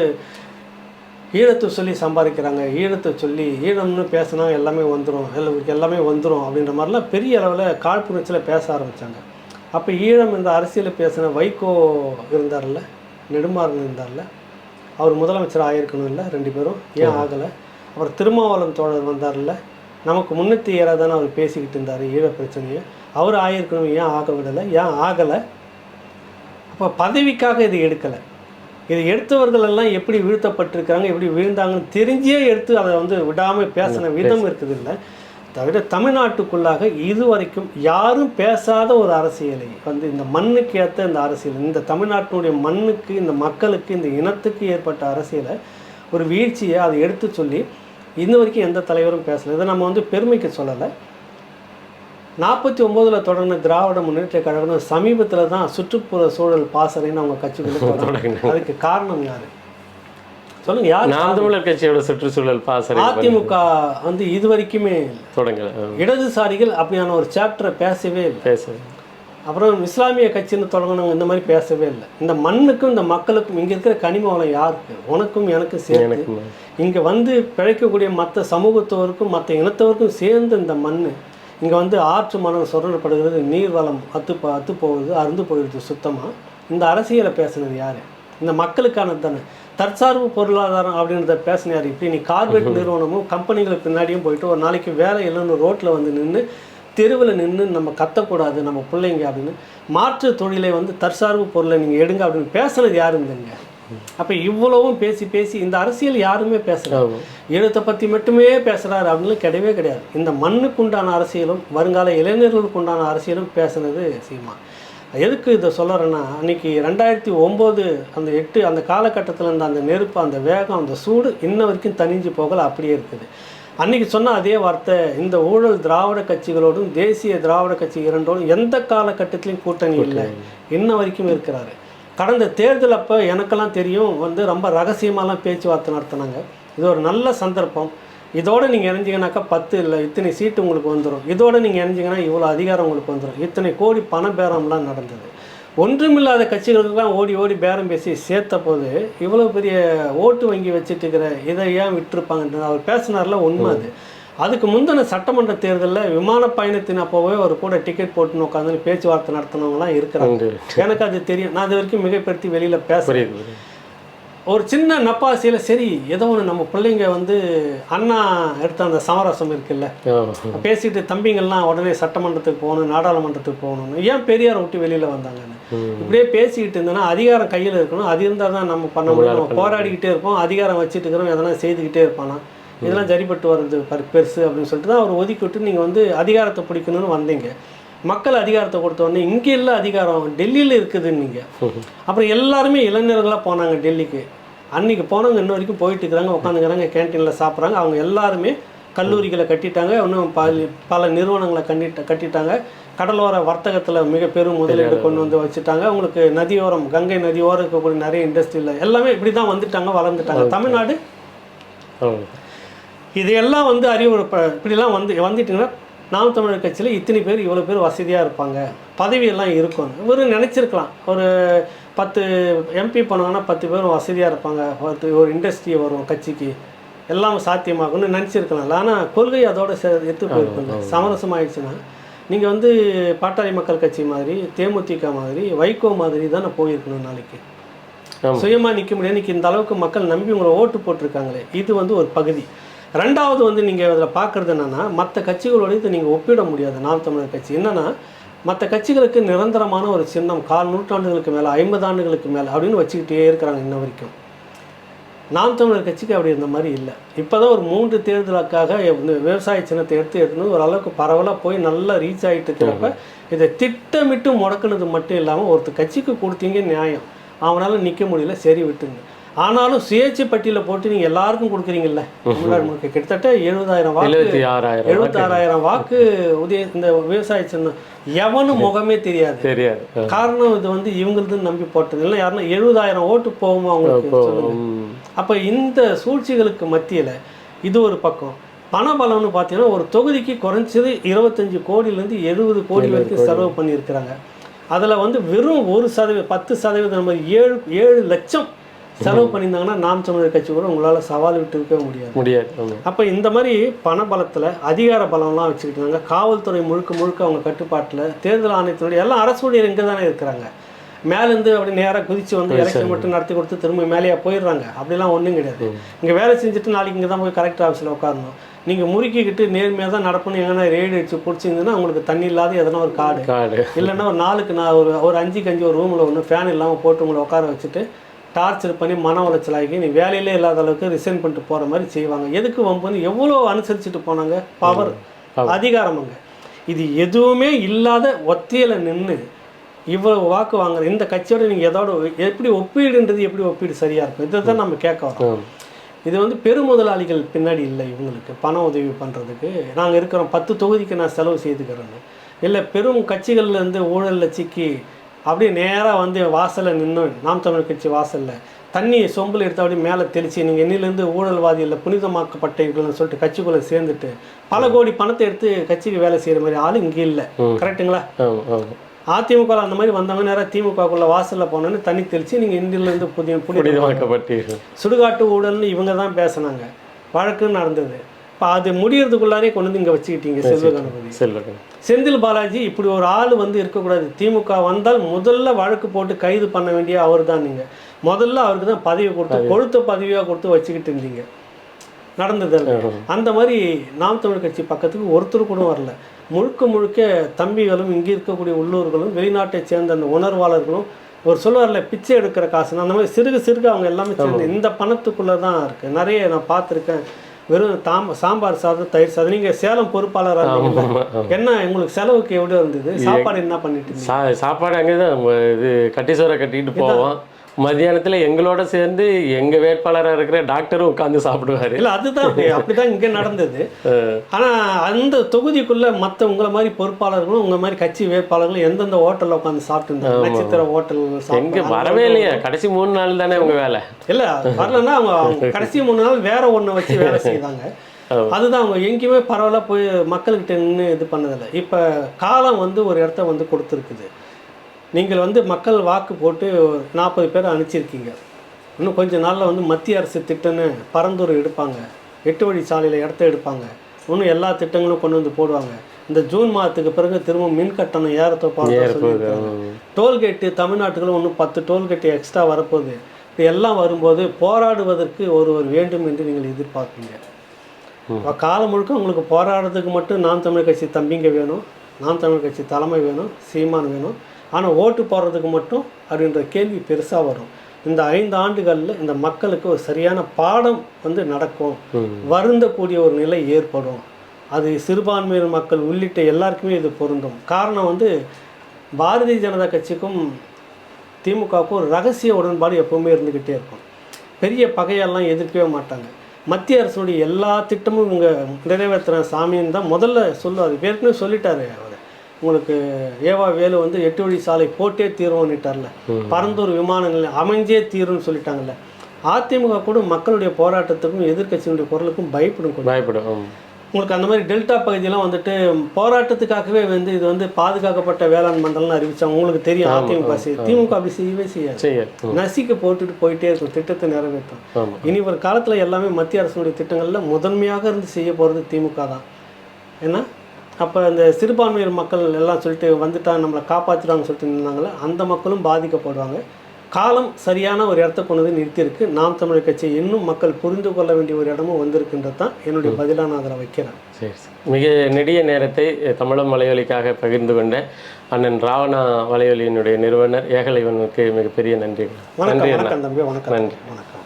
ஈழத்தை சொல்லி சம்பாதிக்கிறாங்க. ஈழத்தை சொல்லி ஈழம்னு பேசினா எல்லாமே வந்துடும், எல்லாமே வந்துடும் அப்படின்ற மாதிரிலாம் பெரிய அளவில் காழ்ப்புணர்ச்சியில் பேச ஆரம்பித்தாங்க. அப்போ ஈழம் என்ற அரசியலை பேசின வைகோ இருந்தார்ல, நெடுமாறன் இருந்தார்ல, அவர் முதலமைச்சர் ஆகியிருக்கணும் இல்லை 2 பேரும், ஏன் ஆகலை? அப்புறம் திருமாவளவன் தோழர் வந்தார்ல, நமக்கு முன்னெத்தி ஏறாதானே அவர் பேசிக்கிட்டு இருந்தார் ஈழ பிரச்சனையை, அவர் ஆகியிருக்கணும், ஏன் ஆக விடலை, ஏன் ஆகலை? அப்போ பதவிக்காக இது எடுக்கலை. இது எடுத்தவர்கள் எல்லாம் எப்படி வீழ்த்தப்பட்டிருக்கிறாங்க, எப்படி வீழ்ந்தாங்கன்னு தெரிஞ்சே எடுத்து அதை வந்து விடாமல் பேசின விதம் இருக்குது இல்லை. தவிர தமிழ்நாட்டுக்குள்ளாக இதுவரைக்கும் யாரும் பேசாத ஒரு அரசியலை வந்து இந்த மண்ணுக்கு ஏற்ற இந்த அரசியல், இந்த தமிழ்நாட்டினுடைய மண்ணுக்கு, இந்த மக்களுக்கு, இந்த இனத்துக்கு ஏற்பட்ட அரசியலை, ஒரு வீழ்ச்சியை அதை எடுத்து சொல்லி இன்ன வரைக்கும் எந்த தலைவரும் பேசலை. இதை நம்ம வந்து பெருமைக்கு சொல்லலை. 49 தொடர்ந்த திராவிட முன்னேற்ற கழகம் சமீபத்தில் தான் சுற்றுப்புற சூழல் பாசறைன்னு அவங்க கட்சிக்குள்ள தொடங்கினாங்க. அதுக்கு காரணம் யாரு சொல்லுங்க? யார்? நாம் தமிழர் கட்சியோட சுற்றுச்சூழல் பாசறை. அதிமுக வந்து இது வரைக்குமே தொடங்கல. இடதுசாரிகள் அப்படியான ஒரு சாப்டரை பேசவே இல்லை. அப்புறம் இஸ்லாமிய கட்சின்னு தொடங்கினவங்க இந்த மாதிரி பேசவே இல்லை. இந்த மண்ணுக்கும் இந்த மக்களுக்கும் இங்கே இருக்கிற கனிம வளம் யாருக்கு? உனக்கும் எனக்கும் சேர்த்து இங்கே வந்து பிழைக்கக்கூடிய மற்ற சமூகத்தவருக்கும் மற்ற இனத்தவருக்கும் சேர்ந்து இந்த மண் இங்கே வந்து ஆற்று மணல் சுரண்டப்படுகிறது, நீர் வளம் அத்து போகுது, அருந்து போயிடுது சுத்தமாக. இந்த அரசியலை பேசுனது யார்? இந்த மக்களுக்கானது தானே. தற்சார்பு பொருளாதாரம் அப்படின்றத பேசினார். இப்படி நீ கார்பரேட் நிறுவனமும் கம்பெனிகளுக்கு பின்னாடியும் போயிட்டு ஒரு நாளைக்கு வேலை இல்லைன்னு ரோட்டில் வந்து நின்று தெருவில் நின்று நம்ம கத்தக்கூடாது நம்ம பிள்ளைங்க அப்படின்னு மாற்று தொழிலை வந்து தற்சார்பு பொருளை நீங்கள் எடுங்க அப்படின்னு பேசுனது யாருங்க? அப்போ இவ்வளவும் பேசி பேசி இந்த அரசியல் யாருமே பேசுகிறாங்க. ஈழத்தை பற்றி மட்டுமே பேசுகிறாரு அப்படின்னு கிடையவே கிடையாது. இந்த மண்ணுக்கு உண்டான அரசியலும் வருங்கால இளைஞர்களுக்கு உண்டான அரசியலும் பேசுனது சீமான். எதுக்கு இதை சொல்கிறேன்னா, அன்றைக்கி 2009 அந்த 8 அந்த காலகட்டத்தில் இருந்த அந்த நெருப்பு, அந்த வேகம், அந்த சூடு இன்ன வரைக்கும் தணிஞ்சு போகலை, அப்படியே இருக்குது. அன்றைக்கி சொன்ன அதே வார்த்தை, இந்த ஊழல் திராவிட கட்சிகளோடும் தேசிய திராவிட கட்சி இரண்டோடும் எந்த காலகட்டத்திலையும் கூட்டணி இல்லை, இன்ன வரைக்கும் இருக்கிறாரு. கடந்த தேர்தல் அப்போ எனக்கெல்லாம் தெரியும் வந்து ரொம்ப ரகசியமாலாம் பேச்சுவார்த்தை நடத்தினாங்க. இது ஒரு நல்ல சந்தர்ப்பம், இதோடு நீங்கள் இணைஞ்சிங்கனாக்கா 10 இல்லை இத்தனை சீட்டு உங்களுக்கு வந்துடும், இதோடு நீங்கள் இணைஞ்சிங்கன்னா இவ்வளோ அதிகாரம் உங்களுக்கு வந்துடும், இத்தனை கோடி பண பேரம்லாம் நடந்தது. ஒன்றுமில்லாத கட்சிகளுக்கெல்லாம் ஓடி ஓடி பேரம் பேசி சேர்த்த போது இவ்வளோ பெரிய ஓட்டு வங்கி வச்சுட்டு இருக்கிற இதை ஏன் விட்டுருப்பாங்கன்றது அவர் பேசினார்ல, உண்மை அது. அதுக்கு முந்தின சட்டமன்ற தேர்தலில் விமான பயணத்தின் அப்போவே ஒரு கூட டிக்கெட் போட்டுன்னு உட்காந்து பேச்சுவார்த்தை நடத்தினவங்களாம் இருக்கிறாங்க. எனக்கு அது தெரியும். நான் அது வரைக்கும் மிகைப்படுத்தி வெளியில் பேசுகிறேன். ஒரு சின்ன நப்பாசியில் சரி ஏதோ ஒன்று நம்ம பிள்ளைங்க வந்து அண்ணா எடுத்த அந்த சமரசம் இருக்குல்ல, பேசிட்டு தம்பிங்கள்லாம் உடனே சட்டமன்றத்துக்கு போகணும், நாடாளுமன்றத்துக்கு போகணும்னு ஏன் பெரியாரை விட்டு வெளியில் வந்தாங்கன்னு இப்படியே பேசிக்கிட்டு இருந்தோன்னா அதிகாரம் கையில் இருக்கணும், அது இருந்தால் தான் நம்ம பண்ண முடியும். நம்ம போராடிக்கிட்டே இருப்போம், அதிகாரம் வச்சுட்டு இருக்கிறோம், எதனா செய்துக்கிட்டே இருப்பானா, இதெல்லாம் சரிப்பட்டு வர்றது பெருசு அப்படின்னு சொல்லிட்டு தான் அவர் ஒதுக்கி விட்டு நீங்கள் வந்து அதிகாரத்தை பிடிக்கணும்னு வந்தீங்க. மக்கள் அதிகாரத்தை கொடுத்த உடனே இங்கே இல்லை அதிகாரம் டெல்லியில் இருக்குதுன்னு நீங்கள். அப்புறம் எல்லாருமே இளைஞர்களாக போனாங்க டெல்லிக்கு. அன்றைக்கி போனவங்க இன்ன வரைக்கும் போயிட்டு இருக்கிறாங்க, உட்காந்துக்கிறாங்க, கேன்டீனில் சாப்பிட்றாங்க. அவங்க எல்லாருமே கல்லூரிகளை கட்டிட்டாங்க, இன்னும் பல நிறுவனங்களை கட்டிட்டாங்க. கடலோர வர்த்தகத்தில் மிக பெரும் முதலீடு கொண்டு வந்து வச்சுட்டாங்க. உங்களுக்கு நதியோரம், கங்கை நதியோரம் இருக்கக்கூடிய நிறைய இண்டஸ்ட்ரியில் எல்லாமே இப்படி தான் வந்துட்டாங்க, வளர்ந்துட்டாங்க. தமிழ்நாடு இதையெல்லாம் வந்து இப்படிலாம் வந்துட்டுங்கன்னா நாம் தமிழர் கட்சியில் இத்தனை பேர் இவ்வளோ பேர் வசதியாக இருப்பாங்க, பதவியெல்லாம் இருக்கும். இவர் நினச்சிருக்கலாம் ஒரு 10 எம்பி பண்ணுவாங்கன்னா 10 பேரும் வசதியாக இருப்பாங்க, ஒரு இண்டஸ்ட்ரி வரும் கட்சிக்கு, எல்லாம் சாத்தியமாகும்னு நினச்சிருக்கலாம். ஆனால் கொள்கை அதோட எடுத்து போயிருக்குங்க. சமரசம் ஆயிடுச்சுன்னா நீங்கள் வந்து பாட்டாளி மக்கள் கட்சி மாதிரி, தேமுதிக மாதிரி, வைகோ மாதிரி தானே போயிருக்கணும். நாளைக்கு சுயமாக நிற்க முடியாது. இன்றைக்கி இந்த அளவுக்கு மக்கள் நம்பி உங்களை ஓட்டு போட்டிருக்காங்களே, இது வந்து ஒரு பகுதி. ரெண்டாவது வந்து நீங்கள் அதில் பார்க்குறது என்னென்னா, மற்ற கட்சிகளோட இதை நீங்கள் ஒப்பிட முடியாது. நாம் தமிழர் கட்சி என்னென்னா, மற்ற கட்சிகளுக்கு நிரந்தரமான ஒரு சின்னம் 4 நூற்றாண்டுகளுக்கு மேலே, 50 ஆண்டுகளுக்கு மேலே அப்படின்னு வச்சுக்கிட்டே இருக்கிறாங்க இன்ன வரைக்கும். நாம் தமிழர் கட்சிக்கு அப்படி இருந்த மாதிரி இல்லை. இப்போ தான் ஒரு 3 தேர்தலுக்காக விவசாய சின்னத்தை எடுத்து ஓரளவுக்கு பரவலாக போய் நல்லா ரீச் ஆகிட்டு இருக்கிறப்ப இதை திட்டமிட்டு முடக்குனது மட்டும் இல்லாமல் ஒருத்தர் கட்சிக்கு கொடுத்தீங்க நியாயம், அவனால் நிற்க முடியல, சரி விட்டுங்க. ஆனாலும் சுயேட்சை பட்டியலில் போட்டு நீங்கள் எல்லாருக்கும் கொடுக்குறீங்கல்ல, தமிழ்நாடு முழுக்க கிட்டத்தட்ட 70,000 வாக்கு, 76,000 வாக்கு இந்த விவசாய சின்னம் எவனும் முகமே தெரியாது. காரணம் இது வந்து இவங்களுக்கு நம்பி போட்டது இல்லை. யாருன்னா 70,000 ஓட்டு போகுமா அவங்களுக்கு சொல்லுங்க. அப்போ இந்த சூழ்ச்சிகளுக்கு மத்தியில் இது ஒரு பக்கம். பணபலம்னு பார்த்தீங்கன்னா ஒரு தொகுதிக்கு குறைஞ்சது 25 கோடியிலேருந்து 70 கோடி வரைக்கும் செலவு பண்ணியிருக்கிறாங்க. அதில் வந்து வெறும் 1%, 10% மாதிரி 7 லட்சம் செலவு பண்ணியிருந்தாங்கன்னா நாம் தமிழர் கட்சி கூட உங்களால் சவால் விட்டு இருக்கவே முடியாது. அப்போ இந்த மாதிரி பண பலத்தில் அதிகார பலம்லாம் வச்சுக்கிட்டாங்க. காவல்துறை முழுக்க அவங்க கட்டுப்பாட்டில், தேர்தல் ஆணையத்தினுடைய எல்லாம் அரசு ஊழியர் இங்கே தானே இருக்கிறாங்க. மேலேருந்து அப்படி நேராக குதிச்சு வந்து எலெக்ஷன் மட்டும் நடத்தி கொடுத்து திரும்ப மேலேயே போயிடுறாங்க. அப்படிலாம் ஒன்றும் கிடையாது. இங்கே வேலை செஞ்சுட்டு நாளைக்கு இங்கே தான் போய் கலெக்டர் ஆஃபீஸில் உட்காரணும். நீங்கள் முறுக்கிக்கிட்டு நேர்மையாக தான் நடப்பணும். எங்கன்னா ரேடு அடிச்சு பிடிச்சிருந்ததுன்னா உங்களுக்கு தண்ணி இல்லாத எதனா ஒரு காடு இல்லைன்னா ஒரு நாளுக்கு நான் ஒரு 5 ஒரு ரூமில் ஒன்று ஃபேன் இல்லாமல் போட்டு உங்களை உட்கார வச்சுட்டு டார்ச்சர் பண்ணி மன உளைச்சலாகி நீ வேலையிலே இல்லாத அளவுக்கு ரிசைன் பண்ணிட்டு போகிற மாதிரி செய்வாங்க. எதுக்கு வம்புன்னு எவ்வளோ அனுசரிச்சுட்டு போனாங்க. பவர், அதிகாரமுங்க. இது எதுவுமே இல்லாத ஒத்தியில் நின்று இவ்வளவு வாக்கு வாங்குற இந்த கட்சியோட நீங்கள் எதோட எப்படி ஒப்பீடுன்றது எப்படி ஒப்பீடு சரியாக இருக்கும்? இதை தான் நம்ம கேட்க வரோம். இது வந்து பெருமுதலாளிகள் பின்னாடி இல்லை. இவங்களுக்கு பண உதவி பண்ணுறதுக்கு நாங்கள் இருக்கிறோம், 10 தொகுதிக்கு நான் செலவு செய்துக்கிறேன்னு இல்லை. பெரும் கட்சிகள்லேருந்து ஊழலில் சிக்கி அப்படியே நேராக வந்து வாசலில் நின்று நாம் தமிழர் கட்சி வாசலில் தண்ணியை சொம்பில் எடுத்து அப்படியே மேலே தெளித்து நீங்கள் இன்னிலேருந்து ஊழல்வாதியில் புனிதமாக்கப்பட்டவர்கள்னு சொல்லிட்டு கட்சிக்குள்ளே சேர்ந்துட்டு பல கோடி பணத்தை எடுத்து கட்சிக்கு வேலை செய்கிற மாதிரி ஆள் இங்கே இல்லை. கரெக்டுங்களா? அதிமுக அந்த மாதிரி வந்தவங்க நேராக திமுகக்குள்ள வாசலில் போனோன்னு தண்ணி தெளித்து நீங்கள் இந்தியிலேருந்து புனிதமாக்கப்பட்டு சுடுகாட்டு ஊழல்னு இவங்க தான் பேசினாங்க. வழக்குன்னு நடந்தது. இப்போ அது முடியறதுக்குள்ளாரே கொண்டு வந்து இங்கே வச்சுக்கிட்டீங்க செல்வகணபதி. செந்தில் பாலாஜி இப்படி ஒரு ஆள் வந்து இருக்கக்கூடாது. திமுக வந்தால் முதல்ல வழக்கு போட்டு கைது பண்ண வேண்டிய அவர் தான். நீங்கள் முதல்ல அவருக்கு தான் பதவி கொடுத்து கொழுத்த பதவியாக கொடுத்து வச்சுக்கிட்டு இருந்தீங்க. நடந்தது அந்த மாதிரி நாம் தமிழர் கட்சி பக்கத்துக்கு ஒருத்தர் கூட வரல. முழுக்க தம்பிகளும் இங்கே இருக்கக்கூடிய உள்ளூர்களும் வெளிநாட்டை சேர்ந்த அந்த உணர்வாளர்களும் ஒரு சொல்லுவார்ல பிச்சை எடுக்கிற காசுன்னு அந்த மாதிரி சிறுக அவங்க எல்லாமே சேர்ந்து இந்த பணத்துக்குள்ளே தான் இருக்குது. நிறைய நான் பார்த்துருக்கேன். வெறும் சாம்பார் சாதம், தயிர் சாதம். நீங்கள் சேலம் பொறுப்பாளராக என்ன உங்களுக்கு செலவுக்கு எவ்வளோ இருந்தது? சாப்பாடு என்ன பண்ணிட்டு? சாப்பாடு அங்கே தான் இது கட்டி சோறை கட்டிட்டு போவோம். மத்தியானத்தில் எங்களோட சேர்ந்து எங்கள் வேட்பாளராக இருக்கிற டாக்டரும் உட்காந்து சாப்பிடுவார். இல்லை அதுதான் அப்படிதான் இங்கே நடந்தது. ஆனால் அந்த தொகுதிக்குள்ளே மற்ற உங்களை மாதிரி பொறுப்பாளர்களும் உங்கள் மாதிரி கட்சி வேட்பாளர்களும் எந்தெந்த ஹோட்டலில் உட்காந்து சாப்பிட்டு நட்சத்திர ஹோட்டல் எங்கே வரவே இல்லையா? கடைசி 3 நாள் தானே உங்கள் வேலை. இல்லை வரலன்னா அவங்க கடைசி 3 நாள் வேற ஒன்று வச்சு வேலை செய்தாங்க. அதுதான் அவங்க எங்கேயுமே பரவாயில்ல போய் மக்கள்கிட்ட நின்று இது பண்ணதில்லை. இப்போ காலம் வந்து ஒரு இடத்த வந்து கொடுத்துருக்குது. நீங்கள் வந்து மக்கள் வாக்கு போட்டு 40 பேர் அனுப்பிச்சிருக்கீங்க. இன்னும் கொஞ்சம் நாளில் வந்து மத்திய அரசு திட்டம்னு பரந்தூர் எடுப்பாங்க, 8 வழி சாலையில் இடத்த எடுப்பாங்க, இன்னும் எல்லா திட்டங்களும் கொண்டு வந்து போடுவாங்க. இந்த ஜூன் மாதத்துக்கு பிறகு திரும்ப மின் கட்டணம் டோல்கேட்டு தமிழ்நாட்டுகளும் இன்னும் 10 டோல்கேட்டு எக்ஸ்ட்ரா வரப்போகுது. இப்போ எல்லாம் வரும்போது போராடுவதற்கு ஒருவர் வேண்டும் என்று நீங்கள் எதிர்பார்ப்பீங்க. காலம் முழுக்க உங்களுக்கு போராடுறதுக்கு மட்டும் நாம் தமிழர் கட்சி தம்பிங்க வேணும், நாம் தமிழர் கட்சி தலைமை வேணும், சீமான் வேணும். ஆனால் ஓட்டு போடுறதுக்கு மட்டும் அப்படின்ற கேள்வி பெருசாக வரும். இந்த 5 ஆண்டுகளில் இந்த மக்களுக்கு ஒரு சரியான பாடம் வந்து நடக்கும், வருந்தக்கூடிய ஒரு நிலை ஏற்படும். அது சிறுபான்மையினர் மக்கள் உள்ளிட்ட எல்லாருக்குமே இது பொருந்தும். காரணம் வந்து பாரதிய ஜனதா கட்சிக்கும் திமுகவுக்கும் ஒரு ரகசிய உடன்பாடு எப்போவுமே இருந்துக்கிட்டே இருக்கும். பெரிய பகையெல்லாம் எதிர்க்கவே மாட்டாங்க. மத்திய அரசுடைய எல்லா திட்டமும் இவங்க நிறைவேற்றுற சாமின்னு தான் முதல்ல சொல்லுவார். ஏற்கனவே சொல்லிட்டாரு அவர். உங்களுக்கு ஏவா வேலு வந்து 8 வழி சாலை போட்டே தீர்வோன்னுட்டார்ல, பரந்தூர் விமான நிலையம் அமைஞ்சே தீரும்னு சொல்லிட்டாங்கல்ல. அதிமுக கூட மக்களுடைய போராட்டத்துக்கும் எதிர்கட்சியினுடைய குரலுக்கும் பயப்படும். உங்களுக்கு அந்த மாதிரி டெல்டா பகுதியெல்லாம் வந்துட்டு போராட்டத்துக்காகவே வந்து இது வந்து பாதுகாக்கப்பட்ட வேளாண் மண்டலம்னு அறிவிச்சாங்க. உங்களுக்கு தெரியும் அதிமுக திமுக அப்படி செய்யவே செய்யாது. நசிக்க போட்டுட்டு போயிட்டே இருக்கும், திட்டத்தை நிறைவேற்றும். இனி ஒரு காலத்தில் எல்லாமே மத்திய அரசுடைய திட்டங்களில் முதன்மையாக இருந்து செய்ய போகிறது திமுக தான். ஏன்னா அப்போ இந்த சிறுபான்மையர் மக்கள் எல்லாம் சொல்லிட்டு வந்துட்டாங்க, நம்மளை காப்பாற்றுறாங்கன்னு சொல்லிட்டு இருந்தாங்களே, அந்த மக்களும் பாதிக்கப்படுவாங்க. காலம் சரியான ஒரு இடத்த கொண்டு வந்து நிறுத்தியிருக்கு. நாம் தமிழர் கட்சி இன்னும் மக்கள் புரிந்து கொள்ள வேண்டிய ஒரு இடமும் வந்திருக்குன்றது தான் என்னுடைய பதிலாக நான் அதில் வைக்கிறேன். சரி, மிக நெடிய நேரத்தை தமிழம் வலையொலிக்காக பகிர்ந்து கொண்ட அண்ணன் ராவணா வலையொலியினுடைய நிறுவனர் ஏகலைவனுக்கு மிகப்பெரிய நன்றி. வணக்கம் தம்பி. வணக்கம். நன்றி. வணக்கம்.